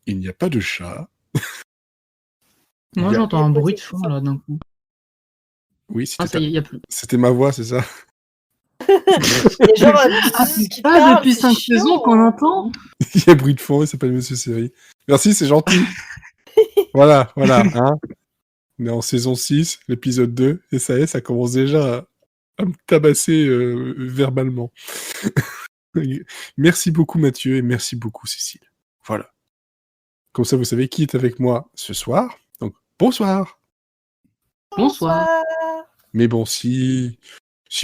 il n'y a pas de chat. Moi, j'entends un bruit de fond, là, d'un coup. Oui, Ah, ça y est, il n'y a plus. C'était ma voix, c'est ça? Et genre, qui parle, depuis c'est 5 chiant. saisons qu'on entend. Il y a bruit de fond, il s'appelle Monsieur Série. Merci, c'est gentil. Voilà, hein. On est en saison 6, l'épisode 2, et ça y est, ça commence déjà à me tabasser verbalement. Merci beaucoup Mathieu, et merci beaucoup Cécile. Voilà. Comme ça, vous savez qui est avec moi ce soir. Donc, bonsoir. Bonsoir. Mais bon, si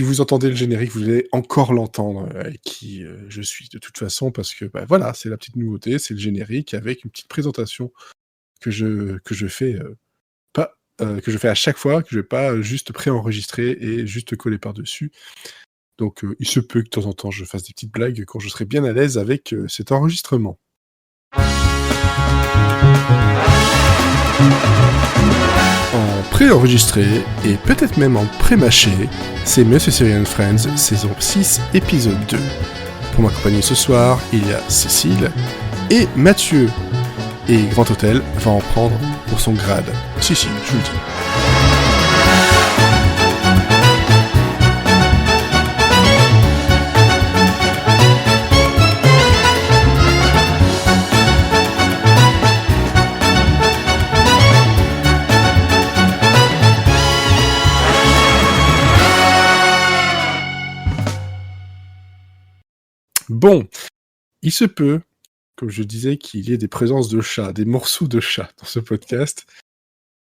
vous entendez le générique, vous allez encore l'entendre avec qui je suis de toute façon, parce que voilà, c'est la petite nouveauté, c'est le générique avec une petite présentation que je fais que je fais à chaque fois, que je vais pas juste préenregistrer et juste coller par-dessus. Donc il se peut que de temps en temps je fasse des petites blagues quand je serai bien à l'aise avec cet enregistrement. En préenregistré et peut-être même en pré-mâché, c'est Monsieur Serial Friends, saison 6, épisode 2. Pour m'accompagner ce soir, il y a Cécile et Mathieu. Et Grand Hôtel va en prendre pour son grade. Si, je vous le dis. Bon, il se peut, comme je disais, qu'il y ait des présences de chats, des morceaux de chats dans ce podcast.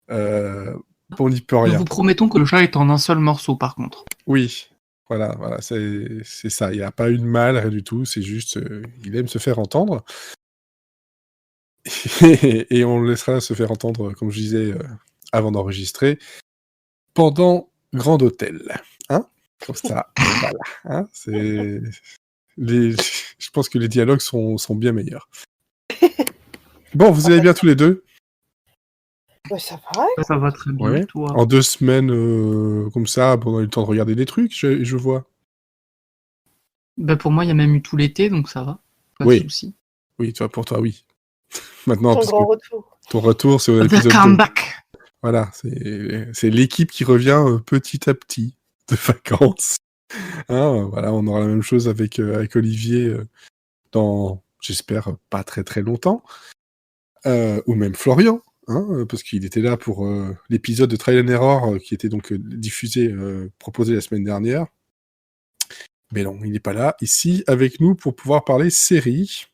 On n'y peut rien. Nous vous promettons que le chat est en un seul morceau, par contre. Oui, voilà, c'est ça. Il n'y a pas eu de mal, rien du tout. C'est juste, il aime se faire entendre. Et on le laissera se faire entendre, comme je disais, avant d'enregistrer, pendant Grand Hôtel. Hein? Comme ça, voilà. Hein? Je pense que les dialogues sont bien meilleurs. Bon, vous allez bien tous les deux? Ouais, ça va. Ça va très bien, Ouais. toi. En 2 semaines, comme ça, on a eu le temps de regarder des trucs, je vois. Pour moi, il y a même eu tout l'été, donc ça va. Pas de soucis. Oui, pour toi, oui. Maintenant, Ton grand retour. Ton retour, c'est The l'épisode 2. comeback. Voilà, c'est l'équipe qui revient petit à petit de vacances. Hein, voilà, on aura la même chose avec Olivier dans, j'espère, pas très très longtemps. Ou même Florian, hein, parce qu'il était là pour l'épisode de Trial and Error qui était donc diffusé, proposé la semaine dernière. Mais non, il n'est pas là, ici, avec nous pour pouvoir parler série.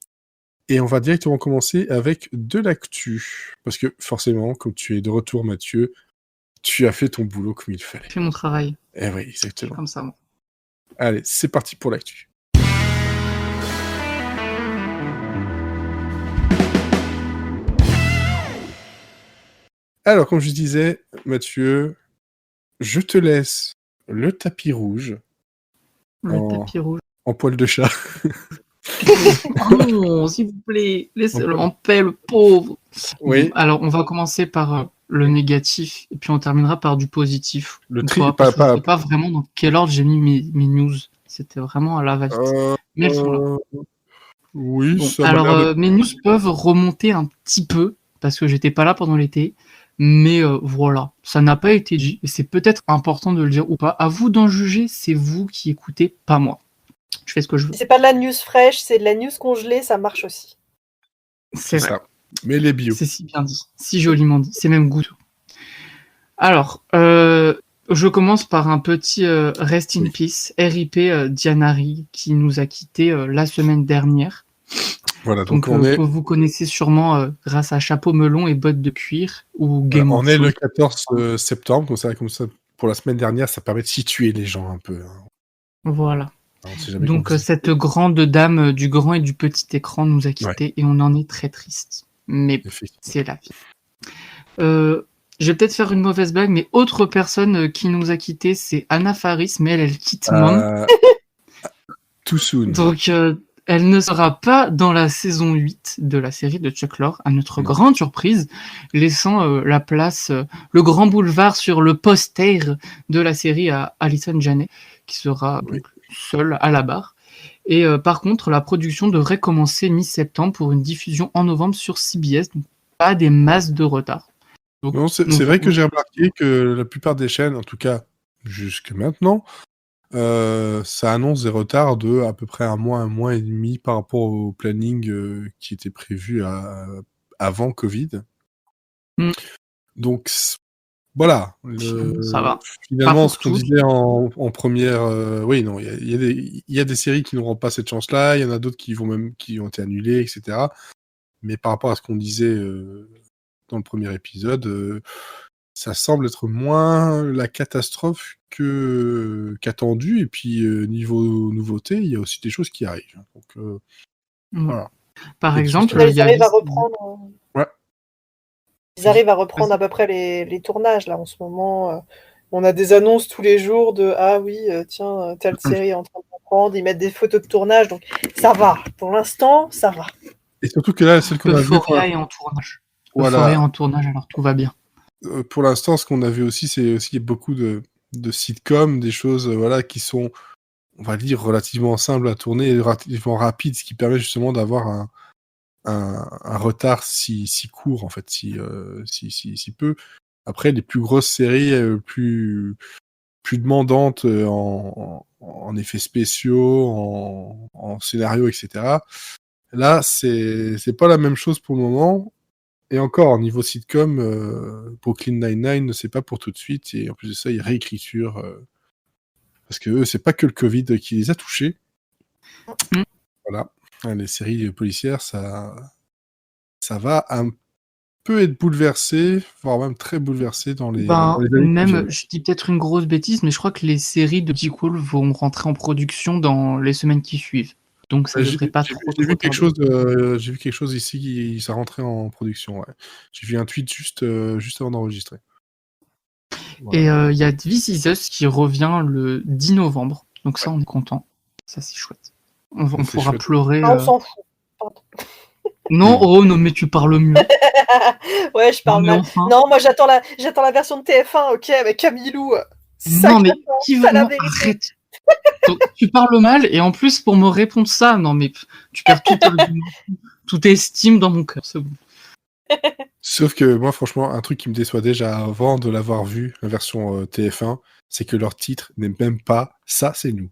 Et on va directement commencer avec de l'actu. Parce que forcément, comme tu es de retour, Mathieu, tu as fait ton boulot comme il fallait. J'ai fait mon travail. Eh oui, exactement. C'est comme ça, moi. Allez, c'est parti pour l'actu. Alors, comme je disais, Mathieu, je te laisse le tapis rouge. Tapis rouge. En poil de chat. Oh non, s'il vous plaît, laissez-le en paix, le pauvre. Oui. Bon, alors, on va commencer par le négatif, et puis on terminera par du positif. Le tri, je sais pas vraiment dans quel ordre j'ai mis mes news. C'était vraiment à la va-vite. Mais elles sont là. Oui, bon, ça alors, mes news peuvent remonter un petit peu, parce que j'étais pas là pendant l'été. Mais voilà, ça n'a pas été dit, et c'est peut-être important de le dire ou pas. À vous d'en juger, c'est vous qui écoutez, pas moi. Je fais ce que je veux. C'est pas de la news fraîche, c'est de la news congelée, ça marche aussi. C'est vrai. Ça. Mais les bio. C'est si bien dit, si joliment dit, c'est même goûteux. Alors, je commence par un petit rest in peace, RIP Dianari, qui nous a quittés la semaine dernière. Voilà, donc que vous connaissez sûrement grâce à Chapeau Melon et Bottes de cuir ou Game of Thrones. On est le 14 septembre, comme ça, pour la semaine dernière, ça permet de situer les gens un peu. Hein. Voilà. Donc cette grande dame du grand et du petit écran nous a quittés et on en est très triste. Mais c'est la vie. Je vais peut-être faire une mauvaise blague, mais autre personne qui nous a quittés, c'est Anna Faris, mais elle quitte Mom. Too soon. Donc elle ne sera pas dans la saison 8 de la série de Chuck Lorre, à notre grande surprise, laissant la place, le grand boulevard sur le poster de la série à Allison Janney, qui sera donc seule à la barre. Et par contre, la production devrait commencer mi-septembre pour une diffusion en novembre sur CBS, donc pas des masses de retard. Non, c'est vrai que j'ai remarqué que la plupart des chaînes, en tout cas jusque maintenant, ça annonce des retards de à peu près un mois et demi par rapport au planning qui était prévu avant Covid. Donc voilà. Ça va. Finalement, ce qu'on disait en première, oui, non, il y a des séries qui n'auront pas cette chance-là, il y en a d'autres qui ont été annulées, etc. Mais par rapport à ce qu'on disait dans le premier épisode, ça semble être moins la catastrophe qu'attendu. Et puis, niveau nouveauté, il y a aussi des choses qui arrivent. Donc, voilà. Par exemple, ils arrivent à reprendre. Ouais. Ils arrivent à reprendre à peu près les tournages là en ce moment. On a des annonces tous les jours de ah oui, tiens, telle série est en train de reprendre. Ils mettent des photos de tournage, donc ça va. Pour l'instant, ça va. Et surtout que là, celle qu'on a vue. Euphoria est en tournage. Euphoria est en tournage, alors tout va bien. Pour l'instant, ce qu'on a vu aussi, c'est aussi beaucoup de sitcoms, des choses voilà, qui sont, on va dire, relativement simples à tourner et relativement rapides, ce qui permet justement d'avoir un retard si court, en fait, si peu. Après, les plus grosses séries, plus demandantes en effets spéciaux, en scénario, etc. Là, c'est pas la même chose pour le moment. Et encore, niveau sitcom, Brooklyn Nine-Nine, c'est pas pour tout de suite. Et en plus de ça, il y a réécriture. Parce que eux, c'est pas que le Covid qui les a touchés. Voilà. Les séries policières, ça va un peu être bouleversé, voire même très bouleversé dans les années même, je dis peut-être une grosse bêtise, mais je crois que les séries de P-Call vont rentrer en production dans les semaines qui suivent. Donc ça devrait pas trop. J'ai vu quelque chose ici qui ça rentrait en production. Ouais. J'ai vu un tweet juste avant d'enregistrer. Voilà. Et il y a This Is Us qui revient le 10 novembre. Donc ça, on est content. Ça, c'est chouette. On pourra pleurer. On s'en fout. Pardon. Non, oh non, mais tu parles mieux. Ouais, je parle mal. Enfin. Non, moi j'attends la version de TF1, ok, avec Camilou. Non, mais qui va arrête. Donc, tu parles mal et en plus pour me répondre ça, non mais tu perds toute estime dans mon cœur, c'est bon. Sauf que moi franchement un truc qui me déçoit déjà avant de l'avoir vu, la version TF1, c'est que leur titre n'est même pas Ça c'est nous.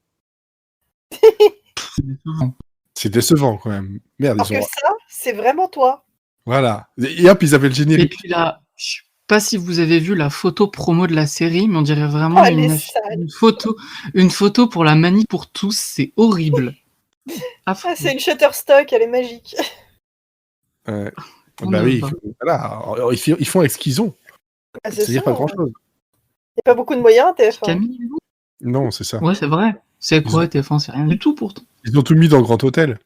C'est décevant quand même. Merde, parce que ça, c'est vraiment toi. Voilà. Et hop, ils avaient le générique. Et puis là, je sais pas si vous avez vu la photo promo de la série, mais on dirait vraiment une photo pour la manie pour tous, c'est horrible. C'est une Shutterstock, elle est magique. Bah oui, voilà, ils font avec ce qu'ils ont. C'est-à-dire pas grand-chose. Il n'y a pas beaucoup de moyens, TF1. Camille. Non, c'est ça. Ouais, c'est vrai. C'est quoi TF1? C'est rien du tout pourtant. Ils ont tout mis dans le Grand Hôtel.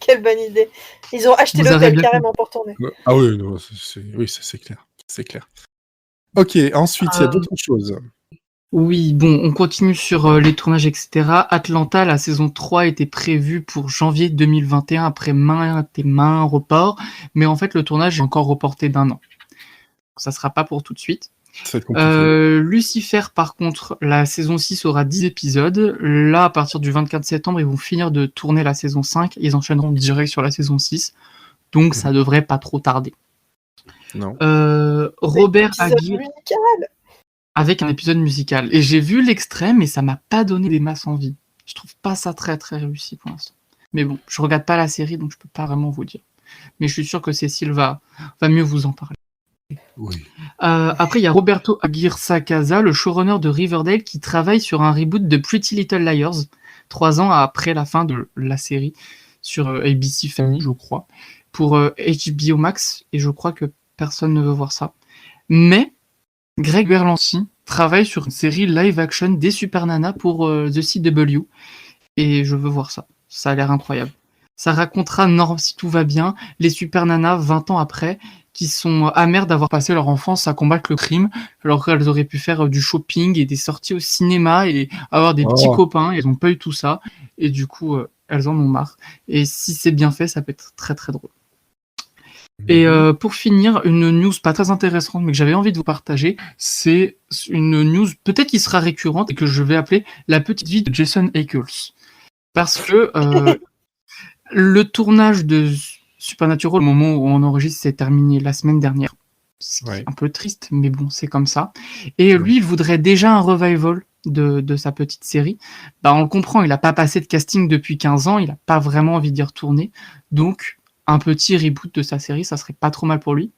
Quelle bonne idée. Ils ont acheté l'hôtel carrément pour tourner. Ah oui, non, c'est clair. C'est clair. Ok, ensuite, il y a d'autres choses. Oui, bon, on continue sur les tournages, etc. Atlanta, la saison 3 était prévue pour janvier 2021 après maints reports, mais en fait, le tournage est encore reporté d'1 an. Ça sera pas pour tout de suite. Lucifer, par contre, la saison 6 aura 10 épisodes. Là, à partir du 24 septembre, ils vont finir de tourner la saison 5. Ils enchaîneront direct sur la saison 6. Donc, ça devrait pas trop tarder. Non. Robert Aguirre. Avec un épisode musical. Et j'ai vu l'extrait, mais ça m'a pas donné des masses envie. Je trouve pas ça très très réussi pour l'instant. Mais bon, je regarde pas la série, donc je peux pas vraiment vous dire. Mais je suis sûr que Cécile va mieux vous en parler. Oui. Après, il y a Roberto Aguirre Sacasa, le showrunner de Riverdale, qui travaille sur un reboot de Pretty Little Liars, 3 ans après la fin de la série, sur ABC Family, je crois, pour HBO Max, et je crois que personne ne veut voir ça. Mais Greg Berlanti travaille sur une série live-action des Super Nana pour The CW, et je veux voir ça. Ça a l'air incroyable. Ça racontera, si tout va bien, les Super Nana 20 ans après, qui sont amères d'avoir passé leur enfance à combattre le crime, alors qu'elles auraient pu faire du shopping et des sorties au cinéma et avoir des petits copains. Elles n'ont pas eu tout ça, et du coup, elles en ont marre. Et si c'est bien fait, ça peut être très très drôle. Et pour finir, une news pas très intéressante, mais que j'avais envie de vous partager, c'est une news peut-être qui sera récurrente et que je vais appeler la petite vie de Jason Ackles. Parce que le tournage de Supernatural, au moment où on enregistre, s'est terminé la semaine dernière. C'est un peu triste, mais bon, c'est comme ça. Et lui, il voudrait déjà un revival de sa petite série. On le comprend, il n'a pas passé de casting depuis 15 ans, il n'a pas vraiment envie d'y retourner. Donc, un petit reboot de sa série, ça serait pas trop mal pour lui.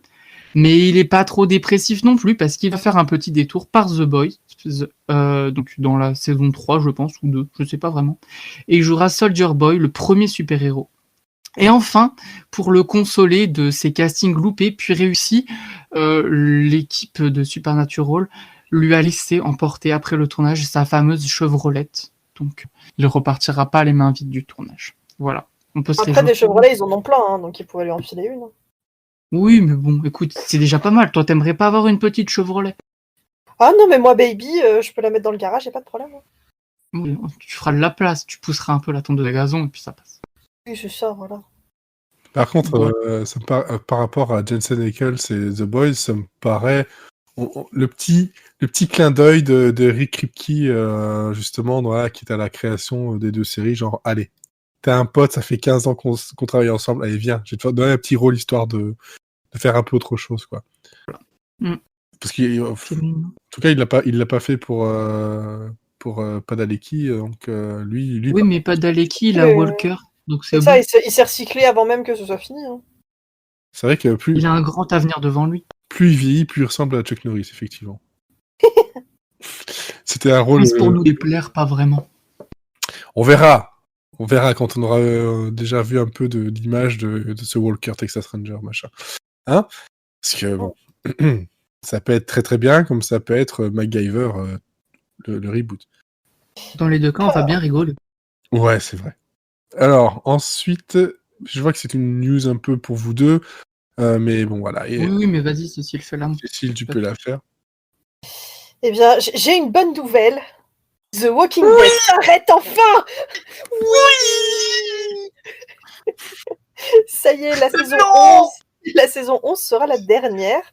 Mais il est pas trop dépressif non plus, parce qu'il va faire un petit détour par The Boys, donc dans la saison 3, je pense, ou 2, je sais pas vraiment. Et il jouera Soldier Boy, le premier super-héros. Et enfin, pour le consoler de ses castings loupés puis réussis, l'équipe de Supernatural lui a laissé emporter après le tournage sa fameuse Chevrolette. Donc, il repartira pas les mains vides du tournage. Voilà. On peut Après, des Chevrolets, ils en ont plein, donc il pourrait lui enfiler une. Oui, mais bon, écoute, c'est déjà pas mal. Toi, t'aimerais pas avoir une petite Chevrolet? Ah non, mais moi, baby, je peux la mettre dans le garage, y'a pas de problème. Oui, tu feras de la place, tu pousseras un peu la tondeuse à gazon et puis ça passe. Oui, je sors, voilà. Par contre, par rapport à Jensen Ackles et The Boys, ça me paraît le petit clin d'œil de Rick Kripke, justement, qui est à la création des 2 séries, genre, allez, t'as un pote, ça fait 15 ans qu'on travaille ensemble, allez, viens, je vais te donner un petit rôle, histoire de faire un peu autre chose, quoi. Parce qu'en tout cas, il l'a pas fait pour Padalecki, donc lui... Oui, mais Padalecki, il a Walker, donc c'est ça, il s'est recyclé avant même que ce soit fini. Hein. C'est vrai que il a un grand avenir devant lui. Plus il vieillit, plus il ressemble à Chuck Norris, effectivement. C'était un rôle... C'est pour nous les plaire, pas vraiment. On verra quand on aura déjà vu un peu d'image de ce Walker Texas Ranger, machin. Hein? Parce que, bon, ça peut être très très bien, comme ça peut être MacGyver, le reboot. Dans les deux cas, on va bien rigoler. Ouais, c'est vrai. Alors, ensuite, je vois que c'est une news un peu pour vous deux, mais bon, voilà. Oui, mais vas-y, Cécile, fais-la. Cécile, tu peux la faire. Eh bien, j'ai une bonne nouvelle. The Walking Dead s'arrête enfin. Oui. Ça y est, la saison 11 sera la dernière.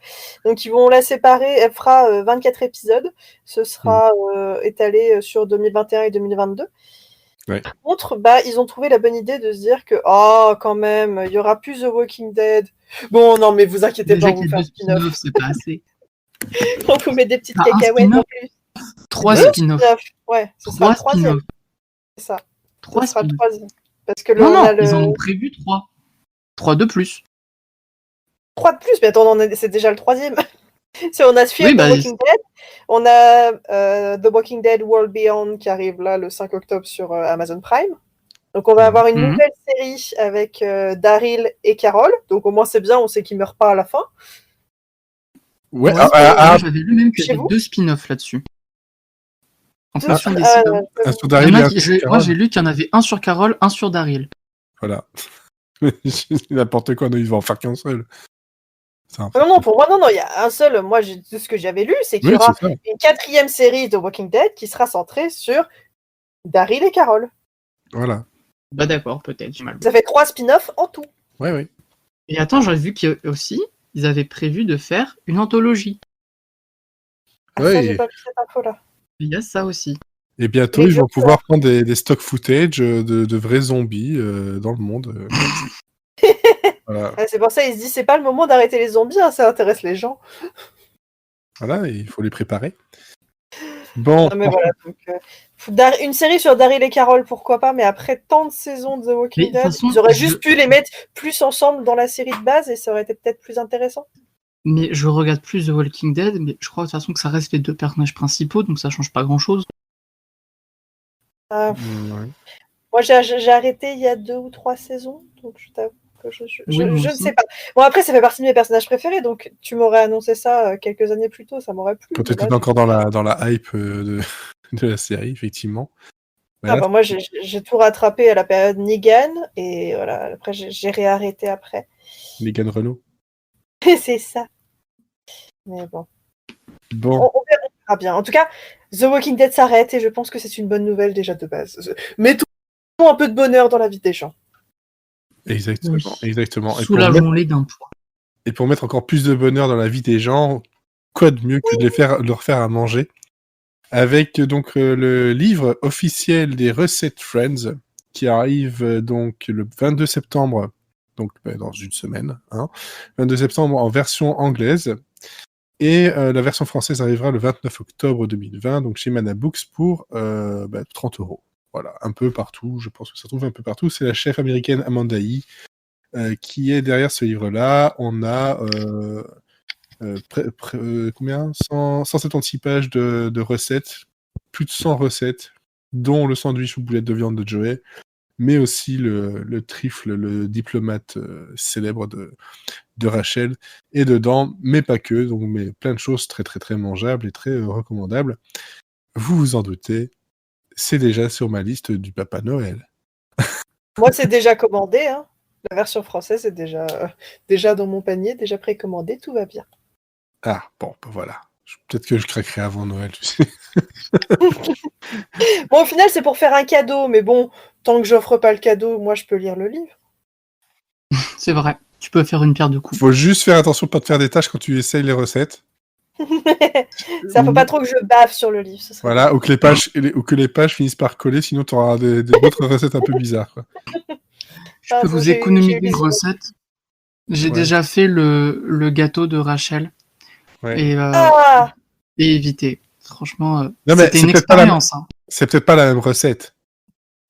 Donc, ils vont la séparer. Elle fera 24 épisodes. Ce sera étalé sur 2021 et 2022. Ouais. Par contre, ils ont trouvé la bonne idée de se dire que, quand même, il y aura plus The Walking Dead. Bon, non, mais vous inquiétez pas, on vous fait un spin-off. C'est pas assez. On vous met des petites cacahuètes en plus. 3 spin-offs. Ouais, ce sera le 3e. C'est ça. 3 ce sera le 3e. Parce que ils en ont prévu 3. 3 de plus. 3 de plus, mais attends, c'est déjà le 3e. Si on a Fear the Walking Dead, on a The Walking Dead World Beyond qui arrive là le 5 octobre sur Amazon Prime. Donc on va avoir une nouvelle série avec Daryl et Carol. Donc au moins c'est bien, on sait qu'ils meurent pas à la fin. Ouais, j'avais lu même qu'il y avait 2 spin-offs là-dessus. En fonction des sites. Sur Daryl moi j'ai lu qu'il y en avait un sur Carol, un sur Daryl. Voilà. N'importe quoi, non, ils vont en faire qu'un seul. Non, pour moi, non, il y a un seul. Moi, tout ce que j'avais lu, c'est qu'il y aura une 4e série de Walking Dead qui sera centrée sur Daryl et Carol. Voilà. D'accord, peut-être. Ça fait 3 spin-offs en tout. Ouais. Et attends, j'avais vu qu'aussi, ils avaient prévu de faire une anthologie. Ça, j'ai pas vu cette info-là. Il y a ça aussi. Et bientôt, ils vont pouvoir prendre des stock footage de vrais zombies dans le monde. Voilà. C'est pour ça qu'ils se disent c'est pas le moment d'arrêter les zombies, ça intéresse les gens. Voilà, il faut les préparer. Bon. Non, mais voilà, donc, une série sur Daryl et Carol, pourquoi pas, mais après tant de saisons de The Walking Dead, ils auraient juste pu les mettre plus ensemble dans la série de base et ça aurait été peut-être plus intéressant. Mais je regarde plus The Walking Dead, mais je crois de toute façon que ça reste les 2 personnages principaux, donc ça change pas grand-chose. Moi, j'ai arrêté il y a 2 ou 3 saisons, donc je t'avoue que je ne sais pas. Bon, après, ça fait partie de mes personnages préférés, donc tu m'aurais annoncé ça quelques années plus tôt, ça m'aurait plu. Quand tu étais encore dans la hype de la série, effectivement. Moi, j'ai tout rattrapé à la période Negan, et voilà, après, j'ai réarrêté après. Negan Renault. C'est ça. Mais bon. On verra bien. En tout cas, The Walking Dead s'arrête, et je pense que c'est une bonne nouvelle déjà de base. Mettons un peu de bonheur dans la vie des gens. Exactement. Soulageons-les d'un poids. Et pour mettre encore plus de bonheur dans la vie des gens, quoi de mieux que de leur faire à manger avec donc le livre officiel des recettes Friends, qui arrive donc le 22 septembre, donc dans une semaine, 22 septembre en version anglaise. Et la version française arrivera le 29 octobre 2020, donc chez Mana Books pour 30 €. Voilà, un peu partout, je pense que ça se trouve un peu partout. C'est la chef américaine Amanda Yee qui est derrière ce livre-là. On a combien 176 pages de recettes, plus de 100 recettes, dont le sandwich ou boulette de viande de Joey, mais aussi le trifle, le diplomate célèbre de Rachel, et dedans, mais pas que, donc mais plein de choses très très très mangeables et très recommandables. Vous vous en doutez, c'est déjà sur ma liste du Papa Noël. Moi, c'est déjà commandé, hein. La version française est déjà dans mon panier, déjà précommandé, tout va bien. Ah, bon, ben voilà. Peut-être que je craquerai avant Noël, tu sais. Bon, au final, c'est pour faire un cadeau, mais bon, tant que j'offre pas le cadeau, moi, je peux lire le livre. C'est vrai, tu peux faire une pierre de coups. Faut juste faire attention de pas te faire des tâches quand tu essayes les recettes. Ça faut pas trop que je baffe sur le livre. Voilà, ou que les pages finissent par coller, sinon tu auras d'autres recettes un peu bizarres, quoi. Je peux vous économiser une recette. J'ai déjà fait le gâteau de Rachel. Ouais. Et éviter. Franchement, non, mais c'était une expérience. C'est peut-être pas la même recette.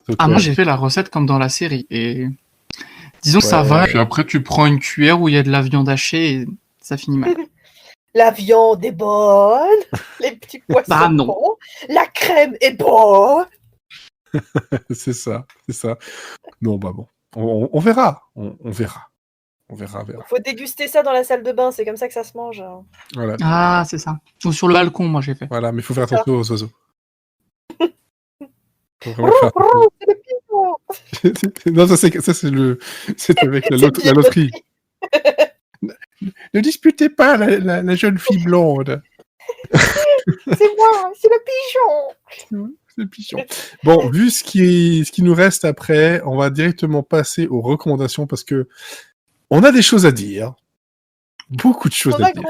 Donc, moi j'ai fait la recette comme dans la série. Et disons que ça va. Puis après tu prends une cuillère où il y a de la viande hachée et ça finit mal. La viande est bonne, les petits poissons bons, la crème est bonne. c'est ça. Non, bah bon. On verra. On verra. Faut déguster ça dans la salle de bain, c'est comme ça que ça se mange. Voilà. Ah, c'est ça. Ou sur le balcon, moi j'ai fait. Voilà, mais il faut faire attention aux oiseaux. C'est le pigeon. Non, ça c'est avec la loterie. Ne disputez pas la jeune fille blonde. C'est moi, c'est le pigeon. C'est le pigeon. Bon, vu ce qui nous reste après, on va directement passer aux recommandations parce que on a des choses à dire. Beaucoup de choses à dire.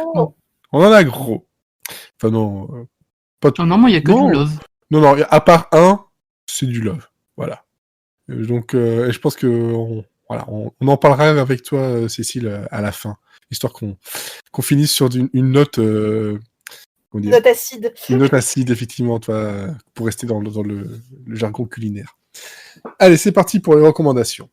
On en a gros. Enfin non, pas tout. Non, moi il y a que du love. Non, à part un, c'est du love. Voilà. Donc, je pense que on en parlera avec toi, Cécile, à la fin, histoire qu'on finisse sur une note. Une note acide. Une note acide, effectivement, toi, pour rester dans le jargon culinaire. Allez, c'est parti pour les recommandations.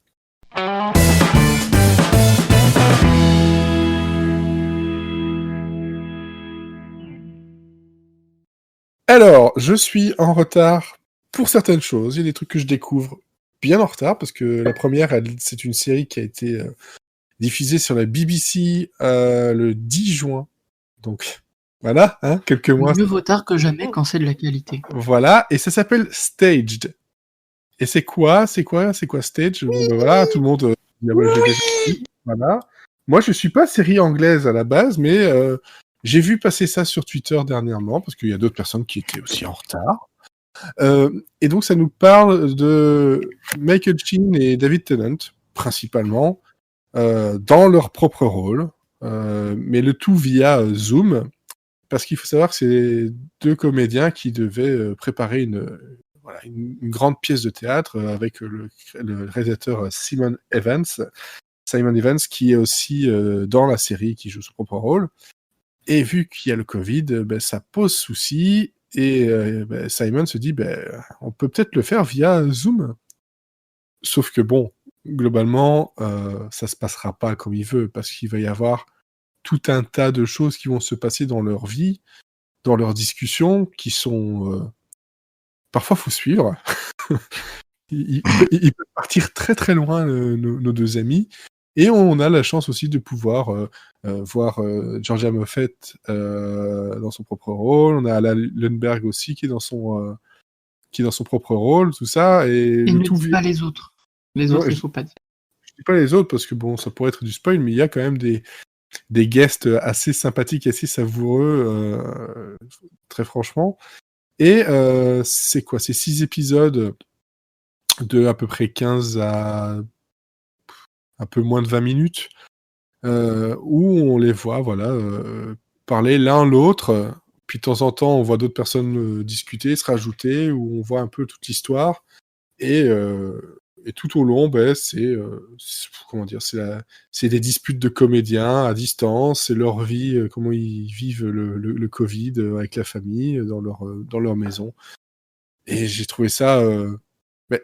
Alors, je suis en retard pour certaines choses. Il y a des trucs que je découvre bien en retard, parce que la première, c'est une série qui a été diffusée sur la BBC le 10 juin. Donc, voilà, quelques mois. Mieux vaut tard que jamais quand c'est de la qualité. Voilà, et ça s'appelle Staged. Et c'est quoi Staged? Bon, ben voilà, tout le monde... Voilà. Moi, je suis pas série anglaise à la base, mais j'ai vu passer ça sur Twitter dernièrement, parce qu'il y a d'autres personnes qui étaient aussi en retard. Et donc, ça nous parle de Michael Sheen et David Tennant, principalement, dans leur propre rôle, mais le tout via Zoom, parce qu'il faut savoir que c'est deux comédiens qui devaient préparer une grande pièce de théâtre avec le réalisateur Simon Evans, qui est aussi dans la série, qui joue son propre rôle. Et vu qu'il y a le Covid, ça pose souci. Et Simon se dit, on peut peut-être le faire via Zoom. Sauf que bon, globalement, ça se passera pas comme il veut, parce qu'il va y avoir tout un tas de choses qui vont se passer dans leur vie, dans leurs discussions, qui sont... Parfois, faut suivre. il peut partir très très loin, nos deux amis. Et on a la chance aussi de pouvoir voir Georgia Moffett dans son propre rôle. On a Ala Lundberg aussi qui est dans son propre rôle, tout ça. Et ne dis pas les autres. Les autres, il faut pas dire. Je dis pas les autres parce que bon, ça pourrait être du spoil, mais il y a quand même des guests assez sympathiques, assez savoureux, très franchement. Et c'est quoi? C'est 6 épisodes de à peu près 15 à un peu moins de 20 minutes, où on les voit parler l'un l'autre, puis de temps en temps on voit d'autres personnes discuter, se rajouter, où on voit un peu toute l'histoire, et tout au long, comment dire, c'est des disputes de comédiens à distance, c'est leur vie, comment ils vivent le Covid avec la famille, dans leur maison. Et j'ai trouvé ça...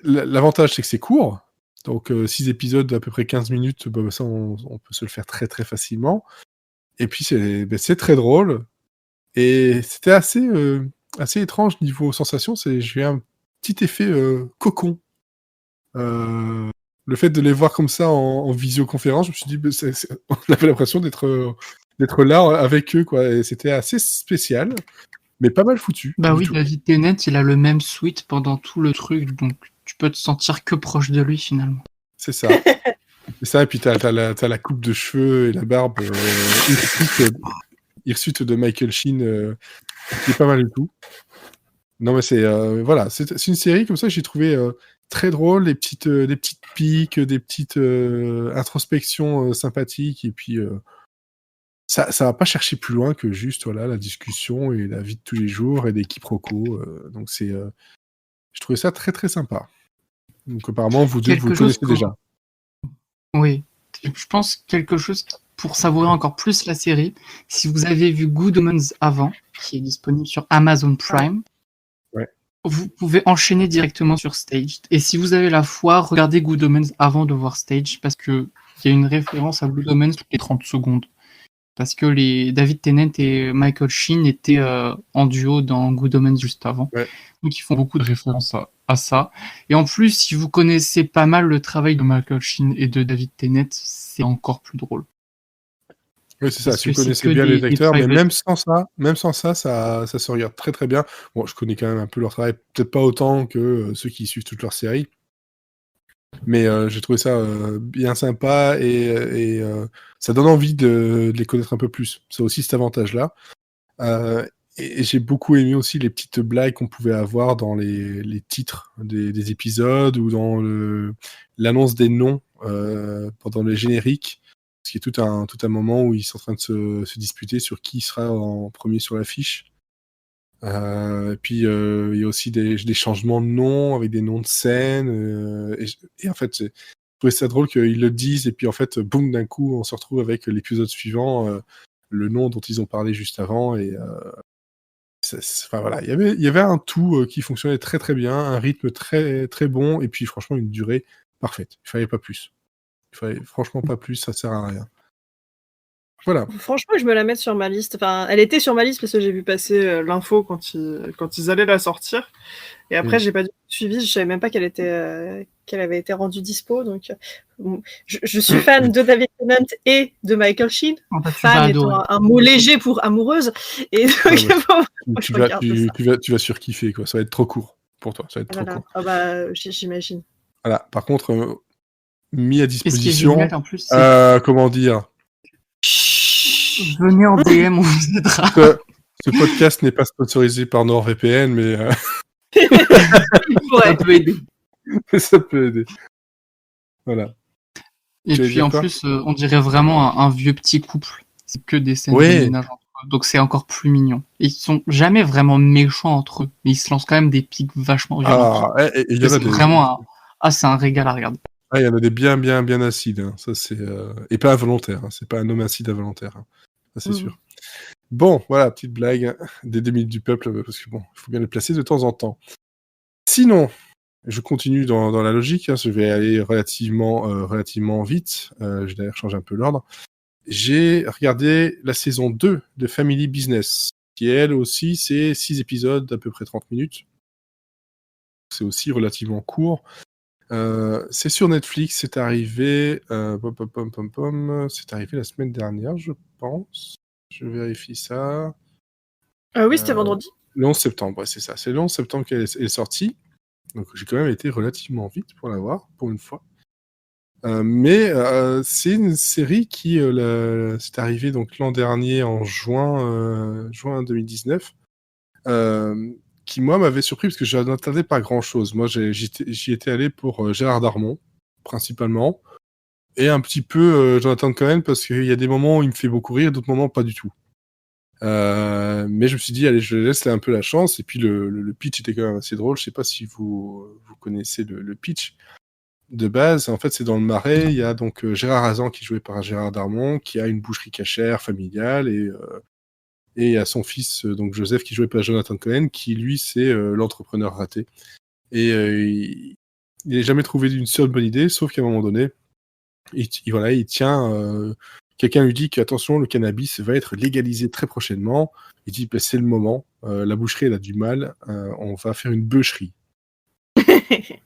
l'avantage, c'est que c'est court. Donc, 6 épisodes d'à peu près 15 minutes, ça, on peut se le faire très très facilement. Et puis, c'est très drôle. Et c'était assez étrange niveau sensation. J'ai eu un petit effet cocon. Le fait de les voir comme ça en visioconférence, je me suis dit, on avait l'impression d'être là avec eux, quoi. Et c'était assez spécial, mais pas mal foutu. Bah oui, David Tennant, il a le même suite pendant tout le truc, donc tu peux te sentir que proche de lui finalement. C'est ça. C'est ça, et puis t'as la coupe de cheveux et la barbe hirsute de Michael Sheen qui est pas mal du tout. Non, mais c'est voilà, c'est une série comme ça que j'ai trouvé très drôle, des petites piques, des petites introspections sympathiques, et puis ça va pas chercher plus loin que juste voilà la discussion et la vie de tous les jours et des quiproquos. Donc je trouvais ça très très sympa. Donc apparemment vous deux vous connaissez déjà. Oui, je pense quelque chose pour savourer encore plus la série. Si vous avez vu Good Omens avant, qui est disponible sur Amazon Prime, vous pouvez enchaîner directement sur Staged. Et si vous avez la foi, regardez Good Omens avant de voir Staged, parce que il y a une référence à Good Omens toutes les 30 secondes. Parce que David Tennant et Michael Sheen étaient en duo dans Good Omens juste avant. Ouais. Donc ils font beaucoup de références à ça. Et en plus, si vous connaissez pas mal le travail de Michael Sheen et de David Tennant, c'est encore plus drôle. Oui, c'est ça. Si vous connaissez bien les acteurs, mais même sans ça, ça se regarde très très bien. Bon, je connais quand même un peu leur travail, peut-être pas autant que ceux qui suivent toute leur série. Mais j'ai trouvé ça bien sympa et ça donne envie de les connaître un peu plus. C'est aussi cet avantage-là. Et j'ai beaucoup aimé aussi les petites blagues qu'on pouvait avoir dans les titres des épisodes ou dans l'annonce des noms pendant les génériques. Parce qu'il y a tout un moment où ils sont en train de se disputer sur qui sera en premier sur l'affiche. Et puis il y a aussi des changements de noms avec des noms de scènes et en fait je trouvais ça drôle qu'ils le disent et puis en fait boum, d'un coup on se retrouve avec l'épisode suivant, le nom dont ils ont parlé juste avant et enfin voilà, il y avait un tout qui fonctionnait très très bien, un rythme très très bon et puis franchement une durée parfaite. Il fallait pas plus. Il fallait franchement pas plus, ça sert à rien. Voilà. Franchement, je me la mets sur ma liste. Enfin, elle était sur ma liste parce que j'ai vu passer l'info quand ils allaient la sortir. Et après, j'ai pas suivi. Je savais même pas qu'elle avait été rendue dispo. Donc, je suis fan de David Tennant et de Michael Sheen. Fan étant un mot léger pour amoureuse. Et donc, tu vas surkiffer, quoi. Ça va être trop court pour toi. Ça va être trop court. Ah bah, j'imagine. Voilà. Par contre, mis à disposition. Génial, en plus, comment dire? Venez en DM, on vous aidera. Ce podcast n'est pas sponsorisé par NordVPN, mais ça peut aider. Ça peut aider. Voilà. Et puis en plus, on dirait vraiment un vieux petit couple. C'est que des scènes de ménage entre eux. Donc c'est encore plus mignon. Et ils sont jamais vraiment méchants entre eux, mais ils se lancent quand même des pics vachement violents. Vraiment c'est un régal à regarder. Ah, il y en a des bien acides. Hein. Ça, c'est et pas involontaire. Hein. C'est pas un homme acide involontaire. Hein. Ça, c'est sûr. Bon, voilà, petite blague des 2 minutes du peuple, parce que bon, il faut bien les placer de temps en temps. Sinon, je continue dans la logique. Hein. Je vais aller relativement vite. Je vais d'ailleurs changer un peu l'ordre. J'ai regardé la saison 2 de Family Business, qui elle aussi, c'est 6 épisodes d'à peu près 30 minutes. C'est aussi relativement court. C'est sur Netflix, c'est arrivé c'est arrivé la semaine dernière, je pense. Je vérifie ça. Oui, c'était vendredi. Le 11 septembre, ouais, c'est ça. C'est le 11 septembre qu'elle est sortie. Donc j'ai quand même été relativement vite pour la voir, pour une fois. Mais c'est une série qui c'est arrivé donc l'an dernier en juin 2019. Qui moi m'avait surpris parce que je n'attendais pas grand chose. Moi j'y étais allé pour Gérard Darmon principalement et un petit peu Jonathan Cohen parce qu'il y a des moments où il me fait beaucoup rire, d'autres moments pas du tout. Mais je me suis dit allez, je laisse un peu la chance et puis le pitch était quand même assez drôle. Je sais pas si vous connaissez le pitch. de base, en fait, c'est dans le Marais. Il y a donc Gérard Hazan qui est joué par Gérard Darmon, qui a une boucherie cachère familiale, et il y a son fils, donc Joseph, qui est joué par Jonathan Cohen, qui lui, c'est l'entrepreneur raté. Et il n'est jamais trouvé d'une seule bonne idée, sauf qu'à un moment donné, il tient. Quelqu'un lui dit qu'attention, le cannabis va être légalisé très prochainement. Il dit c'est le moment. La boucherie, elle a du mal. On va faire une bûcherie.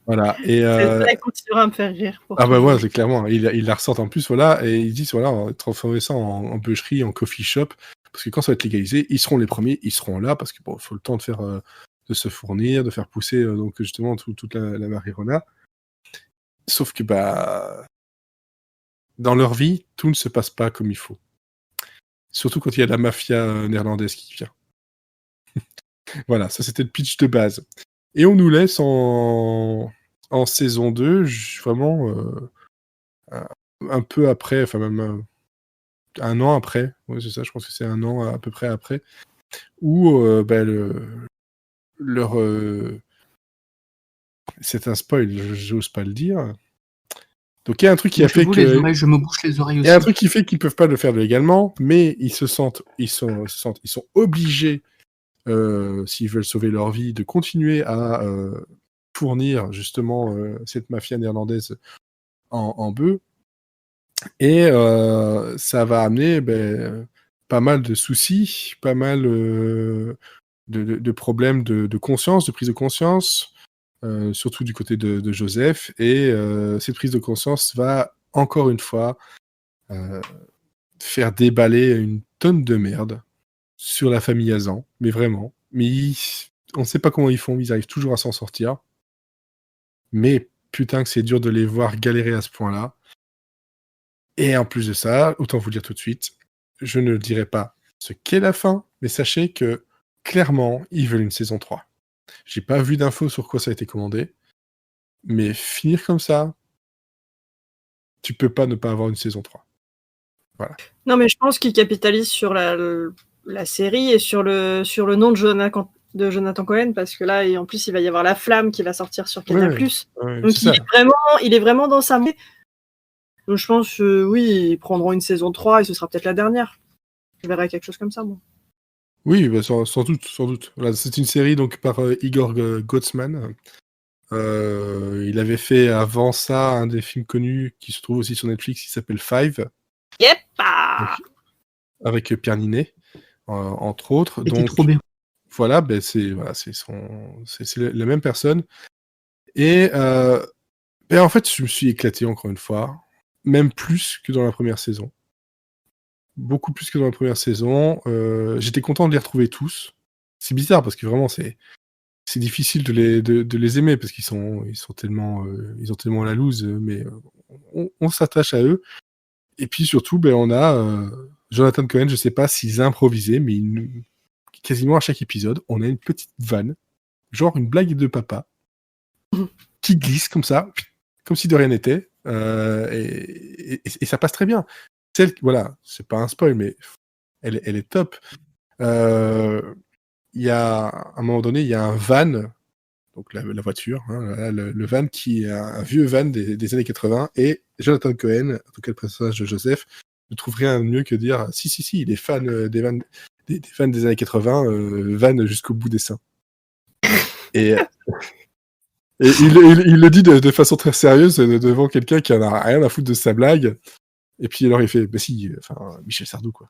Voilà. Et ça continuera à me faire rire. Ouais, c'est clairement. Il la ressort en plus, voilà, et ils disent voilà, on va transformer ça en bûcherie, en coffee shop, parce que quand ça va être légalisé, ils seront les premiers, ils seront là, parce que bon, faut le temps de faire, de se fournir, de faire pousser donc justement toute la marijuana. Sauf que dans leur vie, tout ne se passe pas comme il faut. Surtout quand il y a la mafia néerlandaise qui vient. Voilà, ça c'était le pitch de base. Et on nous laisse en saison 2, vraiment un peu après, enfin même un an après, oui c'est ça, je pense que c'est un an à peu près après, où c'est un spoil, j'ose pas le dire. Donc il y a un truc qui a fait que je me bouche les oreilles aussi. Il y a un truc qui fait qu'ils peuvent pas le faire légalement, mais ils sont obligés, s'ils veulent sauver leur vie, de continuer à fournir justement cette mafia néerlandaise en bœufs. Et ça va amener pas mal de soucis, pas mal de problèmes de conscience, de prise de conscience, surtout du côté de Joseph. Et cette prise de conscience va, encore une fois, faire déballer une tonne de merde sur la famille Hazan, mais vraiment. Mais on ne sait pas comment ils font, ils arrivent toujours à s'en sortir. Mais putain que c'est dur de les voir galérer à ce point-là. Et en plus de ça, autant vous le dire tout de suite, je ne dirai pas ce qu'est la fin, mais sachez que clairement, ils veulent une saison 3. J'ai pas vu d'infos sur quoi ça a été commandé, mais finir comme ça, tu peux pas ne pas avoir une saison 3. Voilà. Non, mais je pense qu'ils capitalisent sur la série et sur le nom de Jonathan Cohen, parce que là, et en plus, il va y avoir La Flamme qui va sortir sur Canal+. Ouais, donc il est vraiment dans sa... Donc je pense oui, ils prendront une saison 3 et ce sera peut-être la dernière. Je verrai quelque chose comme ça, moi. Oui, sans doute. Voilà, c'est une série donc par Igor Gotsman. Il avait fait avant ça un des films connus qui se trouve aussi sur Netflix, qui s'appelle Five. Yep. Avec Pierre Ninet, entre autres. Donc, trop bien. Voilà, c'est la même personne. Et en fait, je me suis éclaté encore une fois, même plus que dans la première saison. Beaucoup plus que dans la première saison. J'étais content de les retrouver tous. C'est bizarre parce que vraiment, c'est difficile de les aimer parce qu'ils sont tellement, ils ont tellement la loose, mais on s'attache à eux. Et puis surtout, on a Jonathan Cohen, je sais pas s'ils improvisaient, mais quasiment à chaque épisode, on a une petite vanne, genre une blague de papa, qui glisse comme ça, comme si de rien n'était, et ça passe très bien. Voilà, c'est pas un spoil, mais elle est top. Il y a, à un moment donné, il y a un van, donc la voiture, hein, le van qui est un vieux van des années 80, et Jonathan Cohen, en tout cas le personnage de Joseph, ne trouve rien de mieux que dire si, il est fan des vannes des fans des années 80, van jusqu'au bout des seins. Et il le dit de façon très sérieuse devant quelqu'un qui en a rien à foutre de sa blague. Et puis alors il fait si, Michel Sardou quoi.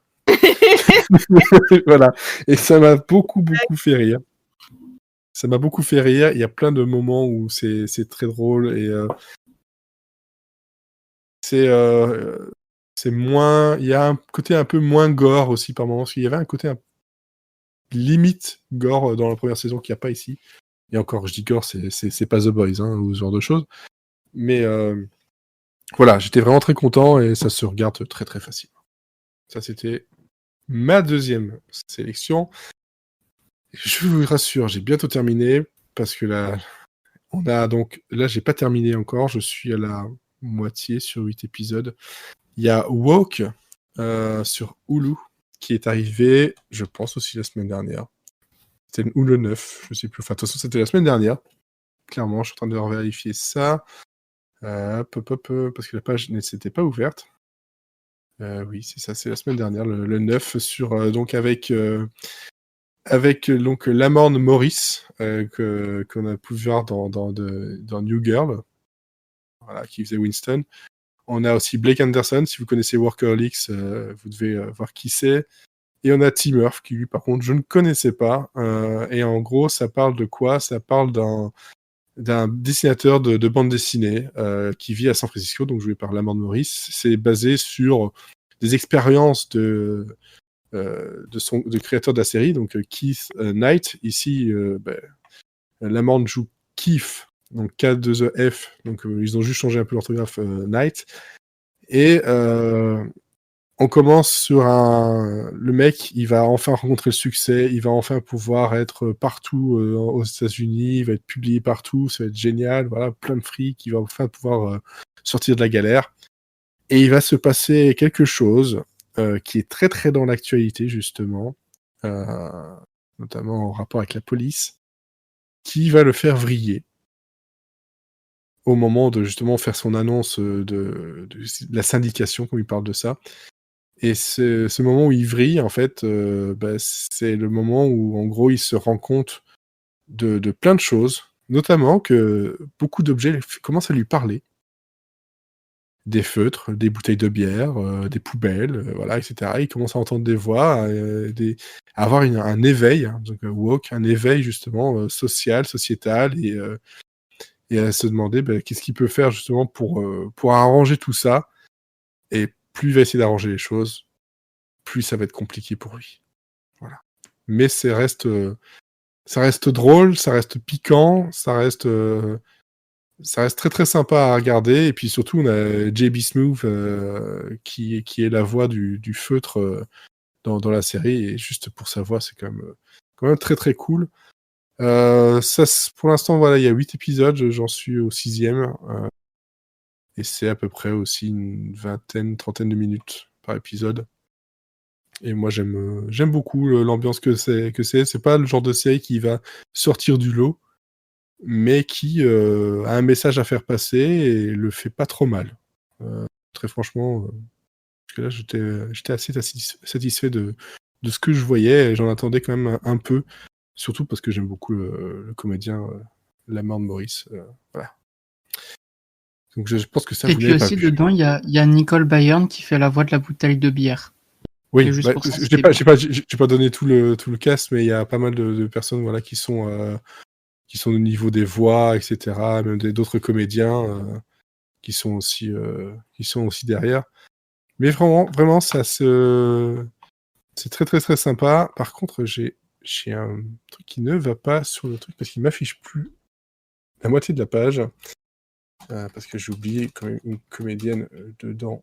Voilà. Et ça m'a beaucoup fait rire. Il y a plein de moments où c'est très drôle et c'est moins. Il y a un côté un peu moins gore aussi par moments. Parce qu'il y avait un côté limite gore dans la première saison qu'il n'y a pas ici. Et encore, je dis gore, c'est pas The Boys ou ce genre de choses. Mais voilà, j'étais vraiment très content et ça se regarde très très facilement. Ça, c'était ma deuxième sélection. Je vous rassure, j'ai bientôt terminé parce que là, j'ai pas terminé encore. Je suis à la moitié sur 8 épisodes. Il y a Woke sur Hulu qui est arrivé, je pense aussi la semaine dernière. C'était le 9, je sais plus. Enfin, de toute façon, c'était la semaine dernière. Clairement, je suis en train de vérifier ça. Parce que la page ne s'était pas ouverte. Oui, c'est ça, c'est la semaine dernière, le 9, sur, donc avec donc Lamorne Morris, qu'on a pu voir dans New Girl, voilà, qui faisait Winston. On a aussi Blake Anderson, si vous connaissez Workaholics, vous devez voir qui c'est. Et on a Tim Murphy, qui lui, par contre, je ne connaissais pas. Et en gros, ça parle de quoi ? Ça parle d'un dessinateur de bande dessinée qui vit à San Francisco, donc joué par Lamorne Morris. C'est basé sur des expériences de créateur de la série, donc Keith Knight. Ici, Lamorne joue Keith, donc K2EF, donc ils ont juste changé un peu l'orthographe, Knight. Et on commence sur le mec, il va enfin rencontrer le succès, il va enfin pouvoir être partout aux États-Unis, il va être publié partout, ça va être génial, voilà, plein de fric, il va enfin pouvoir sortir de la galère. Et il va se passer quelque chose qui est très très dans l'actualité, justement, notamment en rapport avec la police, qui va le faire vriller au moment de justement faire son annonce de la syndication, quand il parle de ça. Et ce moment où il vrille, en fait, c'est le moment où, en gros, il se rend compte de plein de choses, notamment que beaucoup d'objets commencent à lui parler. Des feutres, des bouteilles de bière, des poubelles, voilà, etc. Il commence à entendre des voix, à avoir un éveil, hein, donc un éveil justement social, sociétal, et à se demander qu'est-ce qu'il peut faire justement pour arranger tout ça. Et plus il va essayer d'arranger les choses, plus ça va être compliqué pour lui. Voilà. Mais ça reste drôle, ça reste piquant, ça reste très très sympa à regarder. Et puis surtout, on a J.B. Smoove qui est la voix du feutre dans la série. Et juste pour sa voix, c'est quand même très très cool. Ça, pour l'instant, voilà, il y a 8 épisodes, j'en suis au 6e. Et c'est à peu près aussi une trentaine de minutes par épisode. Et moi, j'aime beaucoup l'ambiance que c'est. C'est pas le genre de série qui va sortir du lot, mais qui a un message à faire passer et le fait pas trop mal. Très franchement, parce que là, j'étais assez satisfait de ce que je voyais, et j'en attendais quand même un peu, surtout parce que j'aime beaucoup le comédien Lamorne Morris. Voilà. Donc je pense que ça, vous n'avez pas vu. Et puis aussi, dedans, il y a Nicole Byrne qui fait la voix de la bouteille de bière. Oui, j'ai pas donné tout le cast, mais il y a pas mal de personnes, voilà, qui sont au niveau des voix, etc., même d'autres comédiens qui sont aussi derrière. Mais vraiment, c'est très très très sympa. Par contre, j'ai un truc qui ne va pas sur le truc parce qu'il m'affiche plus la moitié de la page, parce que j'ai oublié quand même une comédienne dedans.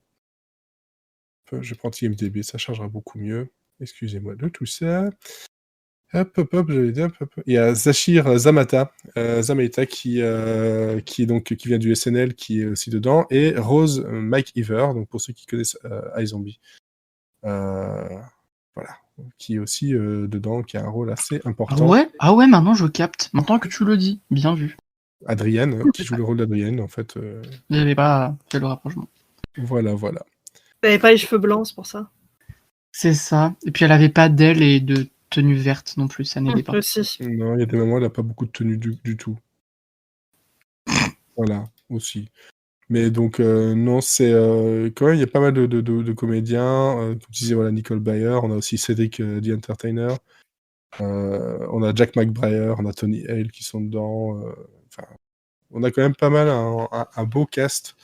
Je prends IMDb, ça chargera beaucoup mieux. Excusez-moi de tout ça. Hop, j'allais dire, il y a Zachir Zamata qui vient du SNL, qui est aussi dedans, et Rose McIver, donc pour ceux qui connaissent iZombie. Voilà, qui est aussi dedans, qui a un rôle assez important. Ah ouais, maintenant je capte. Maintenant que tu le dis, bien vu. Adrienne, qui joue le rôle d'Adrienne, en fait. J'avais pas fait le rapprochement. Voilà. Elle avait pas les cheveux blancs, c'est pour ça. C'est ça. Et puis elle avait pas d'aile et de tenue verte non plus, ça n'aidait pas. Aussi. Non, il y a des moments où elle n'a pas beaucoup de tenue du tout. Voilà, aussi. Mais donc, non, c'est quand même, il y a pas mal de comédiens. Comme tu disais, voilà, Nicole Bayer, on a aussi Cédric The Entertainer, on a Jack McBrayer, on a Tony Hale qui sont dedans. On a quand même pas mal un beau cast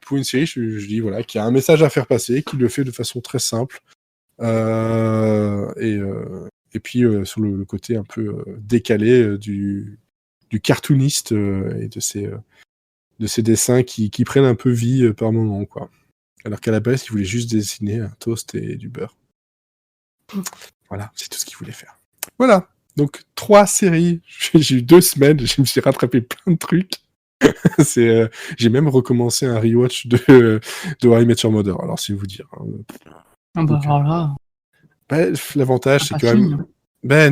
pour une série, je dis, voilà, qui a un message à faire passer, qui le fait de façon très simple. Et puis, sur le côté un peu décalé du cartooniste et de ces dessins qui prennent un peu vie par moment, quoi. Alors qu'à la base, il voulait juste dessiner un toast et du beurre. Voilà, c'est tout ce qu'il voulait faire. Voilà, donc 3 séries. J'ai eu 2 semaines, je me suis rattrapé plein de trucs. J'ai même recommencé un rewatch de How I Met Your Mother, alors si vous dire. Voilà. L'avantage, c'est quand même...